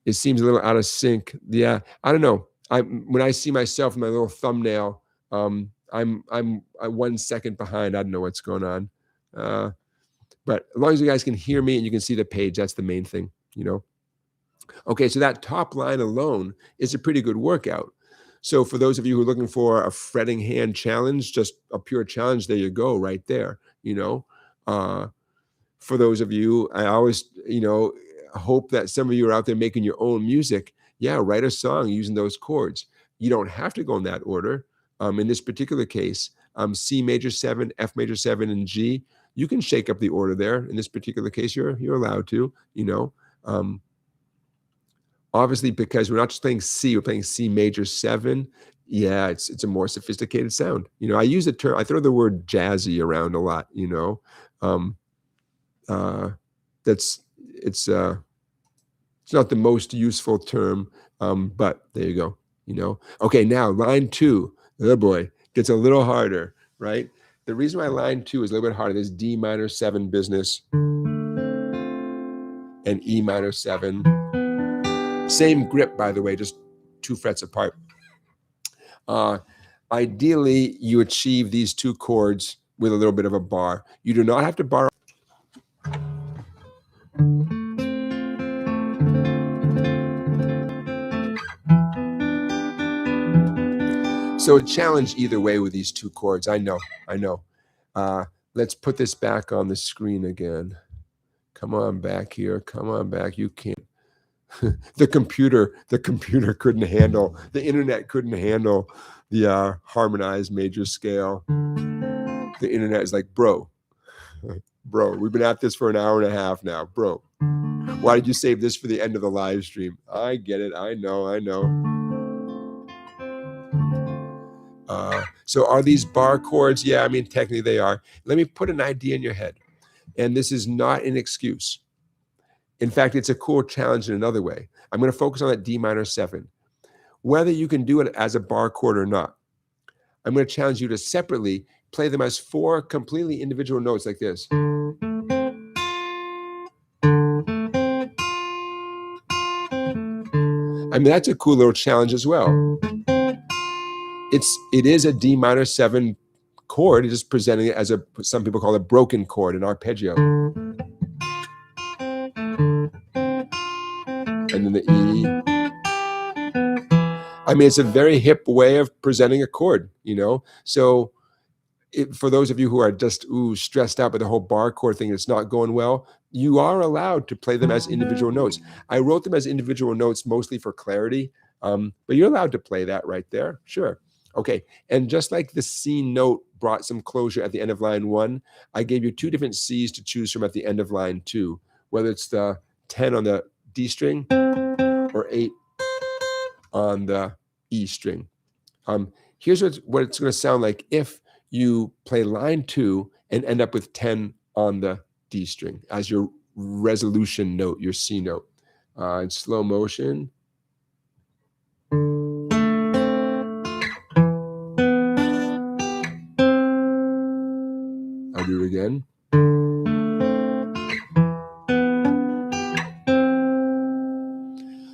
it seems a little out of sync. Yeah, I don't know. When I see myself in my little thumbnail, I'm 1 second behind. I don't know what's going on. But as long as you guys can hear me and you can see the page, that's the main thing, you know. Okay, so that top line alone is a pretty good workout. So for those of you who are looking for a fretting hand challenge, just a pure challenge, there you go, right there, you know. For those of you, I always, you know, hope that some of you are out there making your own music. Yeah, write a song using those chords. You don't have to go in that order. In this particular case, C major 7, F major 7, and G. You can shake up the order there. In this particular case, you're allowed to, you know. Obviously, because we're not just playing C, we're playing C major 7. Yeah, it's a more sophisticated sound. You know, I use the term, I throw the word jazzy around a lot, you know. It's not the most useful term, but there you go, you know. Okay, now line 2, oh boy, gets a little harder, right? The reason why line 2 is a little bit harder, there's D minor 7 business and E minor 7. Same grip, by the way, just 2 frets apart. Ideally, you achieve these 2 chords with a little bit of a bar. You do not have to bar. So a challenge either way with these two chords. I know. Let's put this back on the screen again. Come on back here. Come on back. You can't. the computer couldn't handle, the internet couldn't handle the harmonized major scale. The internet is like, bro, we've been at this for an hour and a half now, bro. Why did you save this for the end of the live stream? I get it. I know. So are these bar chords? Yeah, I mean, technically they are. Let me put an idea in your head. And this is not an excuse. In fact, it's a cool challenge in another way. I'm going to focus on that D minor 7. Whether you can do it as a bar chord or not, I'm going to challenge you to separately play them as 4 completely individual notes like this. I mean, that's a cool little challenge as well. It is a D minor 7 chord. It's just presenting it as some people call it a broken chord, an arpeggio. And then the E. I mean, it's a very hip way of presenting a chord, you know? So for those of you who are just stressed out by the whole bar chord thing, it's not going well, you are allowed to play them as individual notes. I wrote them as individual notes mostly for clarity, but you're allowed to play that right there, sure. Okay, and just like the C note brought some closure at the end of line 1, I gave you 2 different C's to choose from at the end of line 2, whether it's the 10 on the D string or 8 on the E string. Here's what it's going to sound like if you play line 2 and end up with 10 on the D string as your resolution note, your C note. In slow motion. I'll do it again.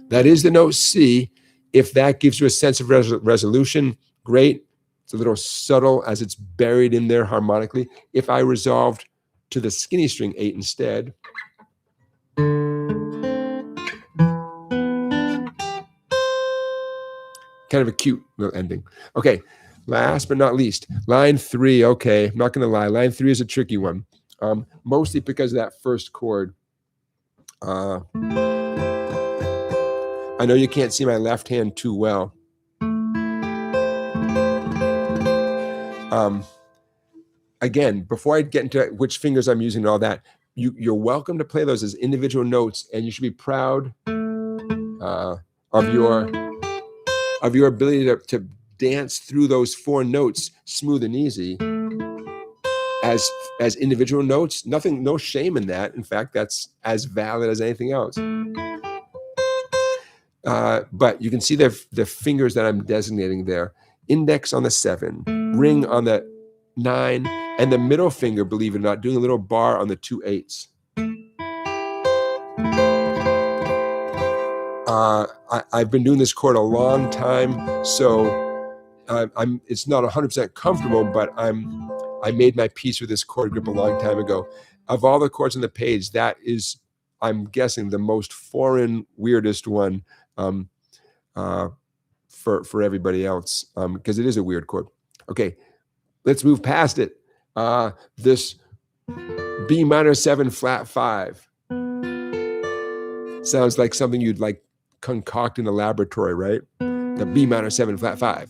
That is the note C. If that gives you a sense of resolution, great. It's a little subtle as it's buried in there harmonically. If I resolved to the skinny string 8 instead, kind of a cute little ending. Okay, last but not least, line 3. Okay, I'm not going to lie. Line 3 is a tricky one, mostly because of that first chord. I know you can't see my left hand too well. Again, before I get into which fingers I'm using and all that, you're welcome to play those as individual notes, and you should be proud of your ability to dance through those 4 notes smooth and easy as individual notes. No shame in that. In fact, that's as valid as anything else. But you can see the fingers that I'm designating there. Index on the 7, ring on the 9, and the middle finger, believe it or not, doing a little bar on the 2 8s. I've been doing this chord a long time, so it's not 100% comfortable, but I made my peace with this chord grip a long time ago. Of all the chords on the page, that is, I'm guessing, the most foreign, weirdest one for everybody else, because it is a weird chord. Okay, let's move past it. This B minor 7 flat 5 sounds like something you'd like concoct in a laboratory, right? The B minor 7 flat 5.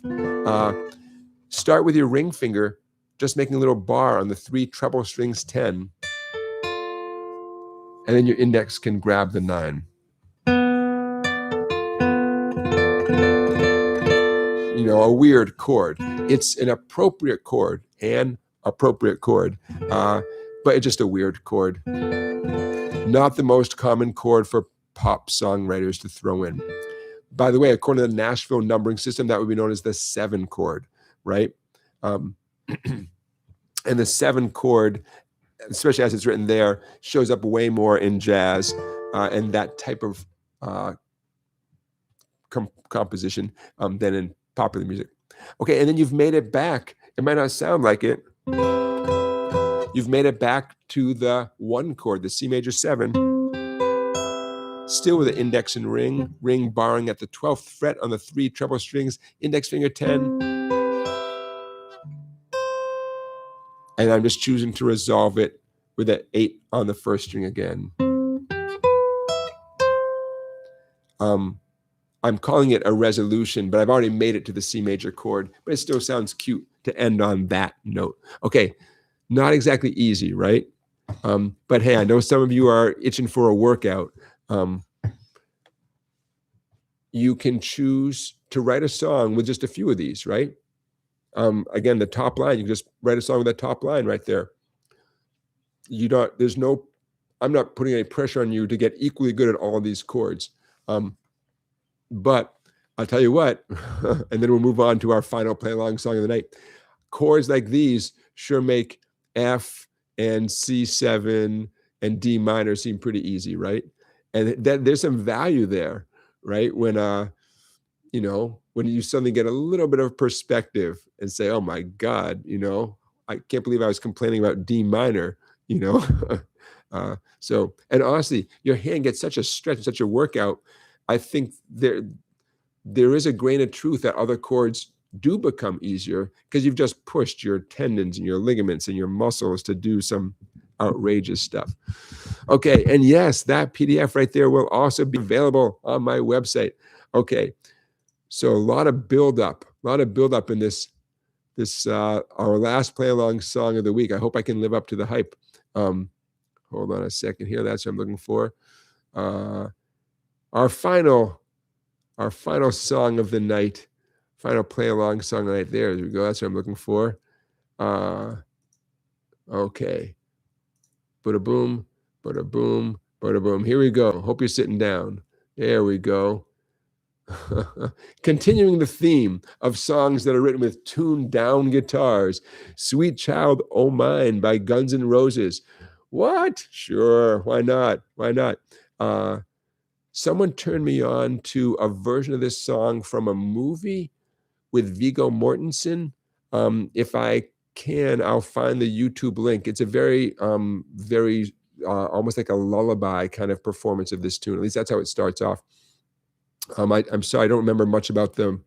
Start with your ring finger, just making a little bar on the 3 treble strings 10, and then your index can grab the 9. You know, a weird chord. It's an appropriate chord, but it's just a weird chord. Not the most common chord for pop songwriters to throw in. By the way, according to the Nashville numbering system, that would be known as the 7 chord, right? And the 7 chord, especially as it's written there, shows up way more in jazz and that type of composition than in popular music. Okay, and then you've made it back. It might not sound like it, but You've made it back to the 1 chord, the C major 7, still with the index and ring barring at the 12th fret on the 3 treble strings, index finger 10. And I'm just choosing to resolve it with an 8 on the 1st string again. I'm calling it a resolution, but I've already made it to the C major chord, but it still sounds cute to end on that note. Okay, not exactly easy, right? But hey, I know some of you are itching for a workout. You can choose to write a song with just a few of these, right? Again, the top line, you can just write a song with that top line right there. I'm not putting any pressure on you to get equally good at all of these chords. But I'll tell you what, and then we'll move on to our final play along song of the night. Chords like these sure make F and C7 and D minor seem pretty easy, right? And there's some value there, right? When when you suddenly get a little bit of perspective and say, oh my God, I can't believe I was complaining about D minor, So, and honestly, your hand gets such a stretch, such a workout. I think there is a grain of truth that other chords do become easier because you've just pushed your tendons and your ligaments and your muscles to do some outrageous stuff. Okay, and yes, that PDF right there will also be available on my website. Okay, so a lot of build-up in this our last play-along song of the week. I hope I can live up to the hype. Hold on a second here. That's what I'm looking for. Our final song of the night, final play-along song of the night. There we go. That's what I'm looking for. Okay. Bada-boom, bada-boom, bada-boom. Here we go. Hope you're sitting down. There we go. Continuing the theme of songs that are written with tuned-down guitars. Sweet Child O' Mine by Guns N' Roses. What? Sure. Why not? Why not? Someone turned me on to a version of this song from a movie with Viggo Mortensen. If I can, I'll find the YouTube link. It's a very almost like a lullaby kind of performance of this tune. At least that's how it starts off. I'm sorry, I don't remember much about the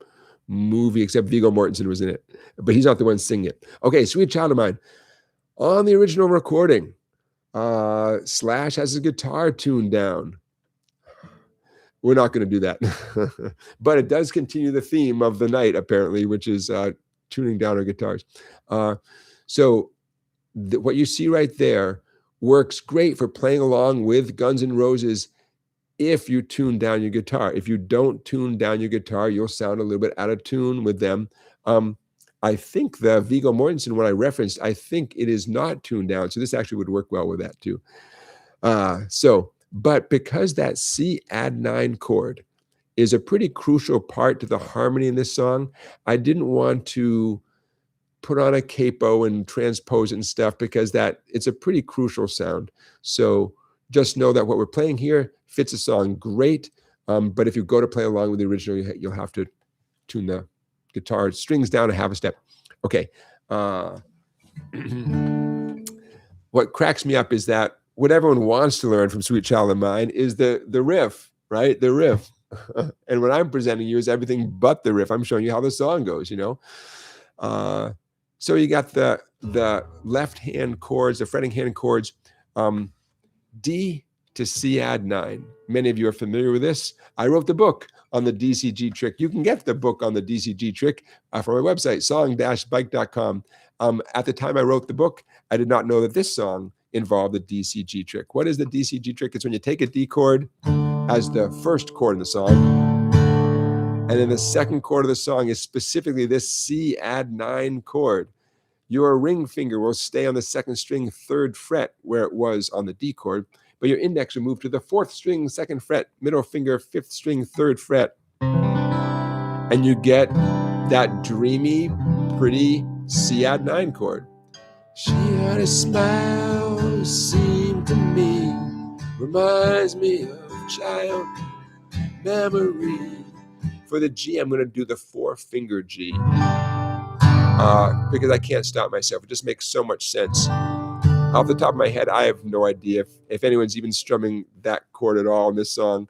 movie except Viggo Mortensen was in it, but he's not the one singing it. Okay, Sweet Child of Mine. On the original recording, Slash has his guitar tuned down. We're not going to do that. But it does continue the theme of the night, apparently, which is tuning down our guitars. So what you see right there works great for playing along with Guns N' Roses if you tune down your guitar. If you don't tune down your guitar, you'll sound a little bit out of tune with them. I think the Viggo Mortensen one I referenced, I think it is not tuned down. So this actually would work well with that too. But because that C add 9 chord is a pretty crucial part to the harmony in this song, I didn't want to put on a capo and transpose it and stuff because it's a pretty crucial sound. So just know that what we're playing here fits the song great. But if you go to play along with the original, you'll have to tune the guitar strings down a half a step. Okay. What cracks me up is that what everyone wants to learn from Sweet Child of Mine is the riff, right? The riff. And what I'm presenting you is everything but the riff. I'm showing you how the song goes, So you got the left hand chords, the fretting hand chords, D to C add 9. Many of you are familiar with this. I wrote the book on the DCG trick. You can get the book on the DCG trick from my website, song-bike.com. At the time I wrote the book, I did not know that this song involved the DCG trick. What is the DCG trick? It's when you take a D chord as the first chord in the song, and then the second chord of the song is specifically this C add 9 chord. Your ring finger will stay on the second string, 3rd fret, where it was on the D chord, but your index will move to the 4th string, 2nd fret, middle finger, 5th string, 3rd fret, and you get that dreamy, pretty C add 9 chord. She had a smile, seemed to me, reminds me of child memory. For the G, I'm going to do the 4-finger G because I can't stop myself. It just makes so much sense. Off the top of my head, I have no idea if anyone's even strumming that chord at all in this song.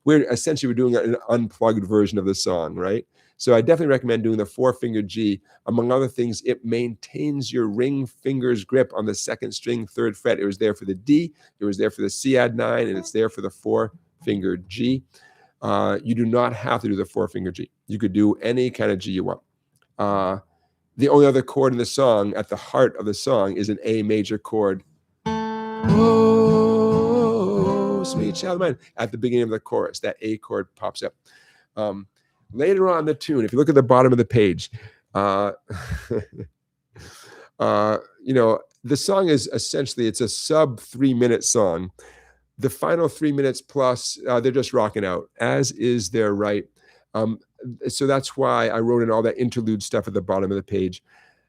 We're doing an unplugged version of the song, right? So I definitely recommend doing the 4-finger G. Among other things, it maintains your ring finger's grip on the 2nd string, 3rd fret. It was there for the D, it was there for the C add 9, and it's there for the 4-finger G. You do not have to do the 4-finger G. You could do any kind of G you want. The only other chord in the song, at the heart of the song, is an A major chord. Oh, sweet child of mine. At the beginning of the chorus, that A chord pops up. Later on the tune, if you look at the bottom of the page, the song is essentially, it's a sub 3-minute song. The final 3 minutes plus, they're just rocking out, as is their right. So that's why I wrote in all that interlude stuff at the bottom of the page.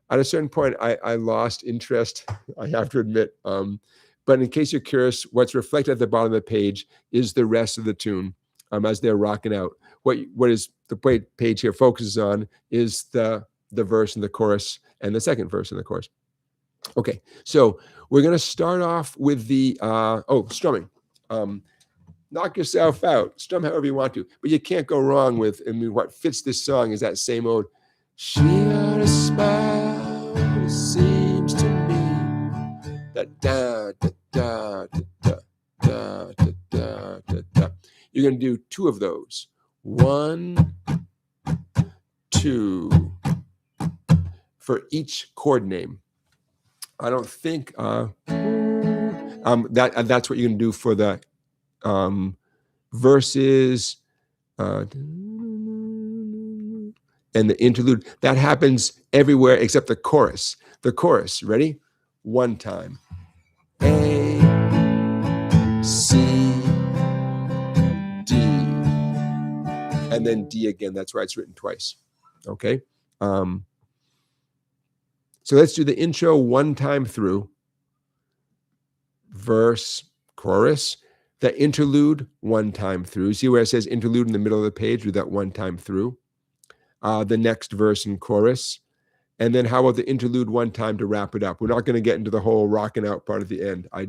At a certain point, I lost interest, I have to admit. But in case you're curious, what's reflected at the bottom of the page is the rest of the tune as they're rocking out. What is the page here focuses on is the verse and the chorus and the second verse and the chorus. Okay, so we're going to start off with the, strumming. Knock yourself out, strum however you want to, but you can't go wrong with, what fits this song is that same old, she got a smile, it seems to me, that da, da, da, da, da, da, da, da, da. You're going to do 2 of those. 1, 2, for each chord name. I don't think, that's what you're going to do for the verses and the interlude. That happens everywhere except the chorus. The chorus, ready? 1 time. A, C, D, and then D again. That's why it's written twice. Okay? So let's do the intro 1 time through. Verse, chorus. The interlude 1 time through. See where it says interlude in the middle of the page? Do that 1 time through. The next verse and chorus. And then how about the interlude 1 time to wrap it up? We're not going to get into the whole rocking out part at the end. I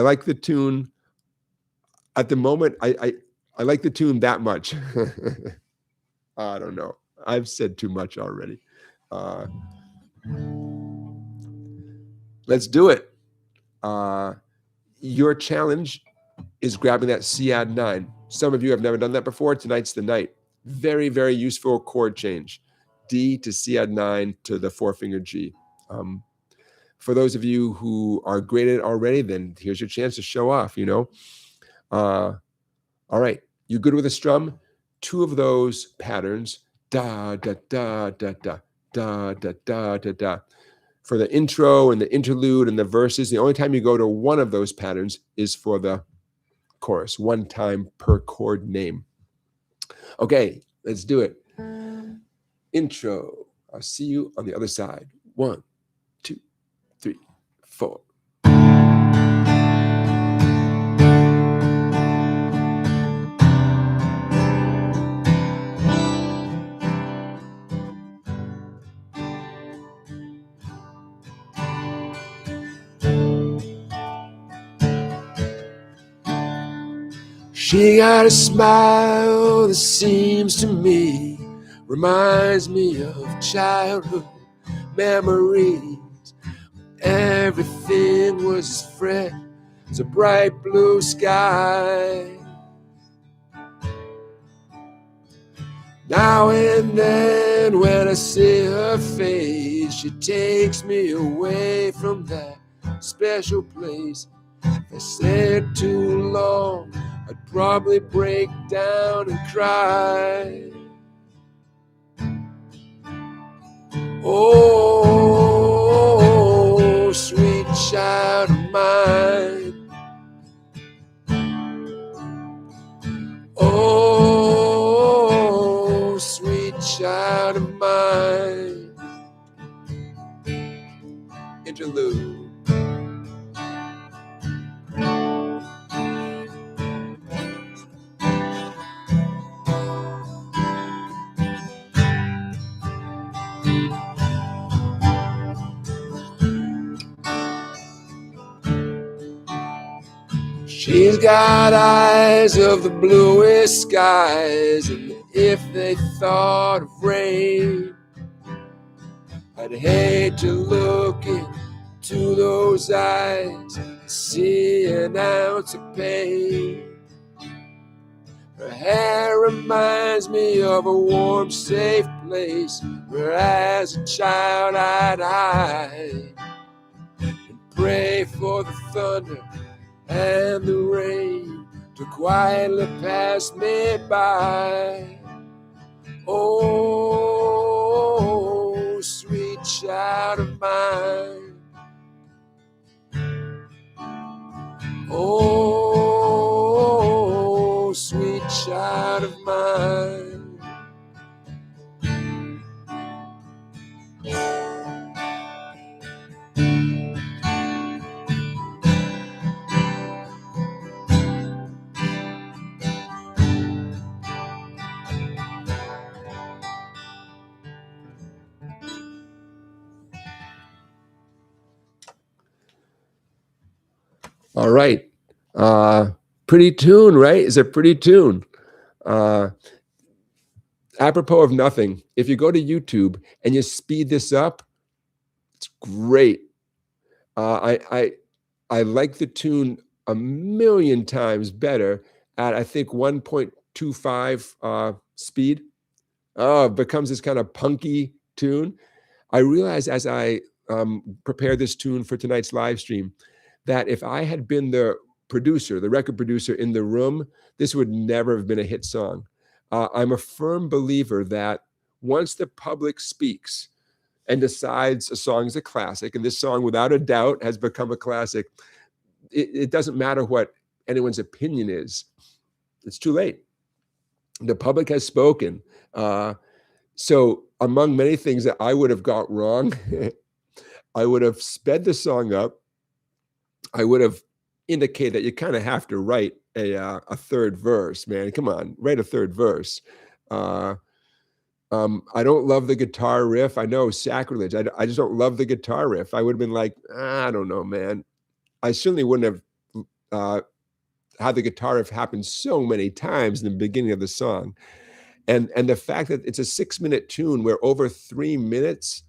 like the tune. At the moment, I like the tune that much. I don't know. I've said too much already. Let's do it. Your challenge is grabbing that C add 9. Some of you have never done that before. Tonight's the night. Very, very useful chord change. D to C add 9 to the 4-finger G. For those of you who are great at it already, then here's your chance to show off, All right. You good with a strum? 2 of those patterns. Da, da, da, da, da, da, da, da, da, da. For the intro and the interlude and the verses, the only time you go to 1 of those patterns is for the chorus. 1 time per chord name. Okay, let's do it. Intro. I'll see you on the other side. 1, 2, 3, 4. She got a smile that seems to me, reminds me of childhood memories. Everything was as fresh as a bright blue sky. Now and then when I see her face, she takes me away from that special place. If I stayed too long, I'd probably break down and cry. Oh, sweet child of mine. Oh, sweet child of mine. Interlude. She's got eyes of the bluest skies, and if they thought of rain, I'd hate to look into those eyes and see an ounce of pain. Her hair reminds me of a warm, safe place where as a child I'd hide and pray for the thunder and the rain to quietly pass me by. Oh, sweet child of mine. Oh, sweet child of mine. All right. Pretty tune, right? It's a pretty tune. Apropos of nothing, if you go to YouTube and you speed this up, it's great. I like the tune a million times better at, I think, 1.25 speed. Oh, it becomes this kind of punky tune. I realized as I prepared this tune for tonight's live stream that if I had been the producer, the record producer in the room, this would never have been a hit song. I'm a firm believer that once the public speaks and decides a song is a classic, and this song without a doubt has become a classic, it doesn't matter what anyone's opinion is. It's too late. The public has spoken. So among many things that I would have got wrong, I would have sped the song up. I would have indicated that you kind of have to write a third verse, man. Come on, write a third verse. I don't love the guitar riff. I know, sacrilege. I just don't love the guitar riff. I would have been like, I don't know, man. I certainly wouldn't have had the guitar riff happen so many times in the beginning of the song. And the fact that it's a 6-minute tune where over 3 minutes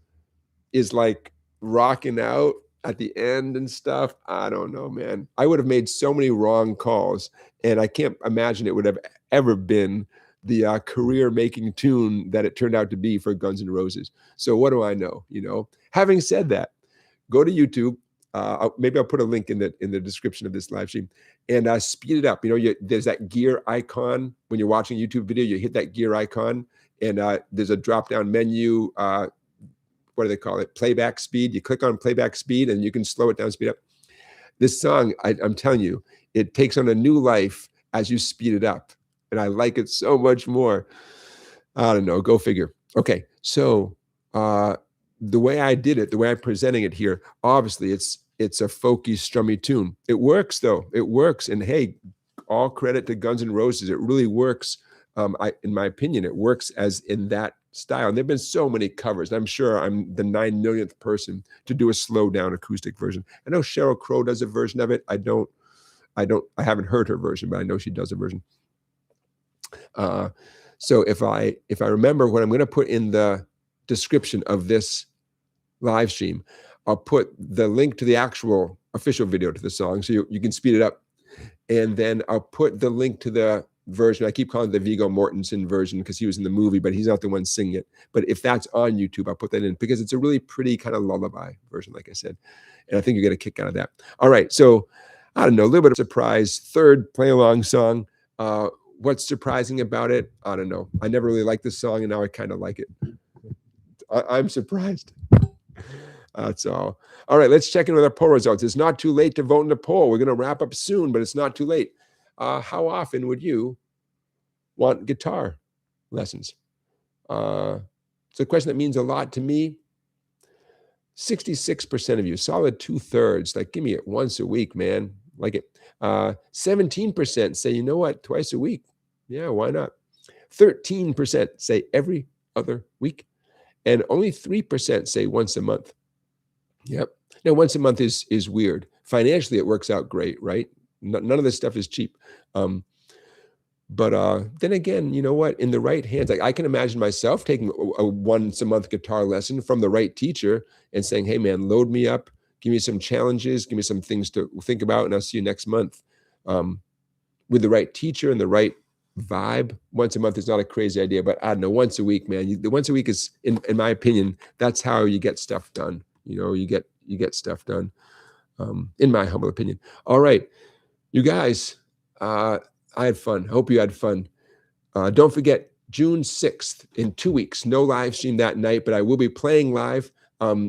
is like rocking out at the end and stuff. I don't know, man. I would have made so many wrong calls, and I can't imagine it would have ever been the career-making tune that it turned out to be for Guns N' Roses. So what do I know? You know. Having said that, go to YouTube. Maybe I'll put a link in the description of this live stream, and speed it up. You know, there's that gear icon when you're watching a YouTube video. You hit that gear icon, and there's a drop-down menu. What do they call it? Playback speed. You click on playback speed, and you can slow it down, speed up. This song, I'm telling you, it takes on a new life as you speed it up, and I like it so much more. I don't know. Go figure. Okay, so the way I did it, the way I'm presenting it here, obviously it's a folky, strummy tune. It works though. It works. And hey, all credit to Guns N' Roses. It really works. In my opinion, it works as in that style. And there've been so many covers. I'm sure I'm the 9 millionth person to do a slow down acoustic version. I know Sheryl Crow does a version of it. I haven't heard her version, but I know she does a version. So if I remember what I'm going to put in the description of this live stream, I'll put the link to the actual official video to the song, so you can speed it up. And then I'll put the link to the version. I keep calling it the Viggo Mortensen version because he was in the movie, but he's not the one singing it. But if that's on YouTube, I'll put that in because it's a really pretty kind of lullaby version, like I said. And I think you get a kick out of that. All right. So I don't know, a little bit of surprise. Third play-along song. What's surprising about it? I don't know. I never really liked this song, and now I kind of like it. I'm surprised. That's all. All right, let's check in with our poll results. It's not too late to vote in the poll. We're going to wrap up soon, but it's not too late. How often would you want guitar lessons? It's a question that means a lot to me. 66% of you, solid 2/3, like, give me it once a week, man. Like it. 17% say, you know what, twice a week. Yeah, why not? 13% say every other week. And only 3% say once a month. Yep. Now, once a month is weird. Financially, it works out great, right? None of this stuff is cheap. But then again, you know what? In the right hands, like I can imagine myself taking a once a month guitar lesson from the right teacher and saying, "Hey, man, load me up. Give me some challenges. Give me some things to think about, and I'll see you next month." With the right teacher and the right vibe, once a month is not a crazy idea, but I don't know, once a week, man. The once a week is, in my opinion, that's how you get stuff done. You know, you get stuff done. In my humble opinion. All right, you guys, I had fun. Hope you had fun. Don't forget, June 6th, in 2 weeks, no live stream that night, but I will be playing live.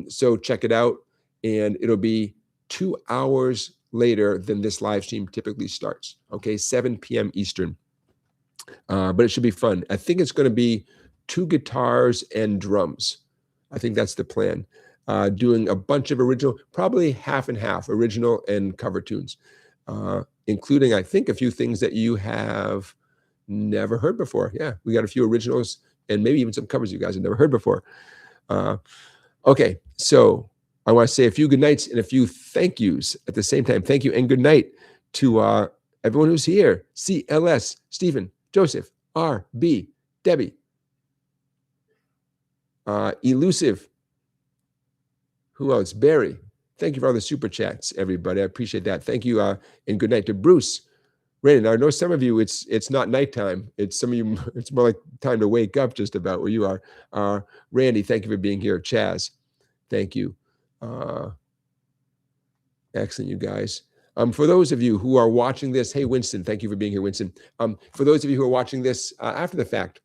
So check it out. And it'll be 2 hours later than this live stream typically starts. Okay, 7 p.m. Eastern. But it should be fun. I think it's going to be 2 guitars and drums. I think that's the plan. Doing a bunch of original, probably half and half, original and cover tunes, including, I think, a few things that you have never heard before. Yeah, we got a few originals and maybe even some covers you guys have never heard before. Okay, so I want to say a few good nights and a few thank yous at the same time. Thank you and good night to everyone who's here. CLS, Stephen, Joseph, RB, Debbie, Elusive. Who else? Barry. Thank you for all the super chats, everybody. I appreciate that. Thank you, and good night to Bruce. Raiden, I know some of you, it's not nighttime. It's some of you, it's more like time to wake up just about where you are. Randy, thank you for being here. Chaz, thank you. Excellent, you guys. For those of you who are watching this, hey, Winston, thank you for being here, Winston. For those of you who are watching this after the fact,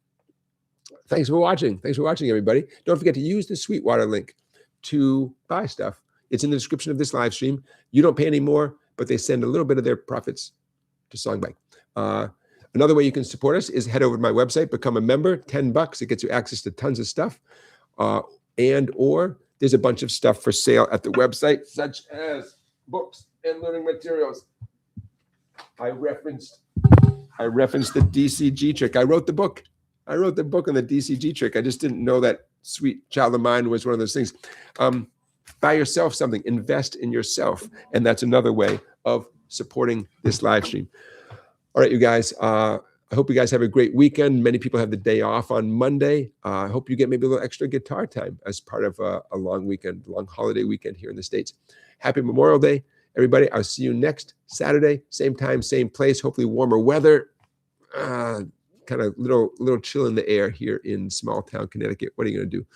thanks for watching. Thanks for watching, everybody. Don't forget to use the Sweetwater link to buy stuff. It's in the description of this live stream. You don't pay any more, but they send a little bit of their profits to SongBike. Another way you can support us is head over to my website, become a member, $10. It gets you access to tons of stuff. Or there's a bunch of stuff for sale at the website, such as books and learning materials. I referenced the DCG trick. I wrote the book on the DCG trick. I just didn't know that Sweet Child of Mine was one of those things. Buy yourself something, invest in yourself. And that's another way of supporting this live stream. All right, you guys, I hope you guys have a great weekend. Many people have the day off on Monday. I hope you get maybe a little extra guitar time as part of a long weekend, long holiday weekend here in the States. Happy Memorial Day, everybody. I'll see you next Saturday, same time, same place, hopefully warmer weather. Kind of little chill in the air here in small town Connecticut. What are you going to do?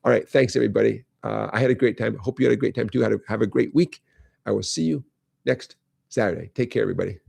All right. Thanks, everybody. I had a great time. Hope you had a great time too. Have a great week. I will see you next Saturday. Take care, everybody.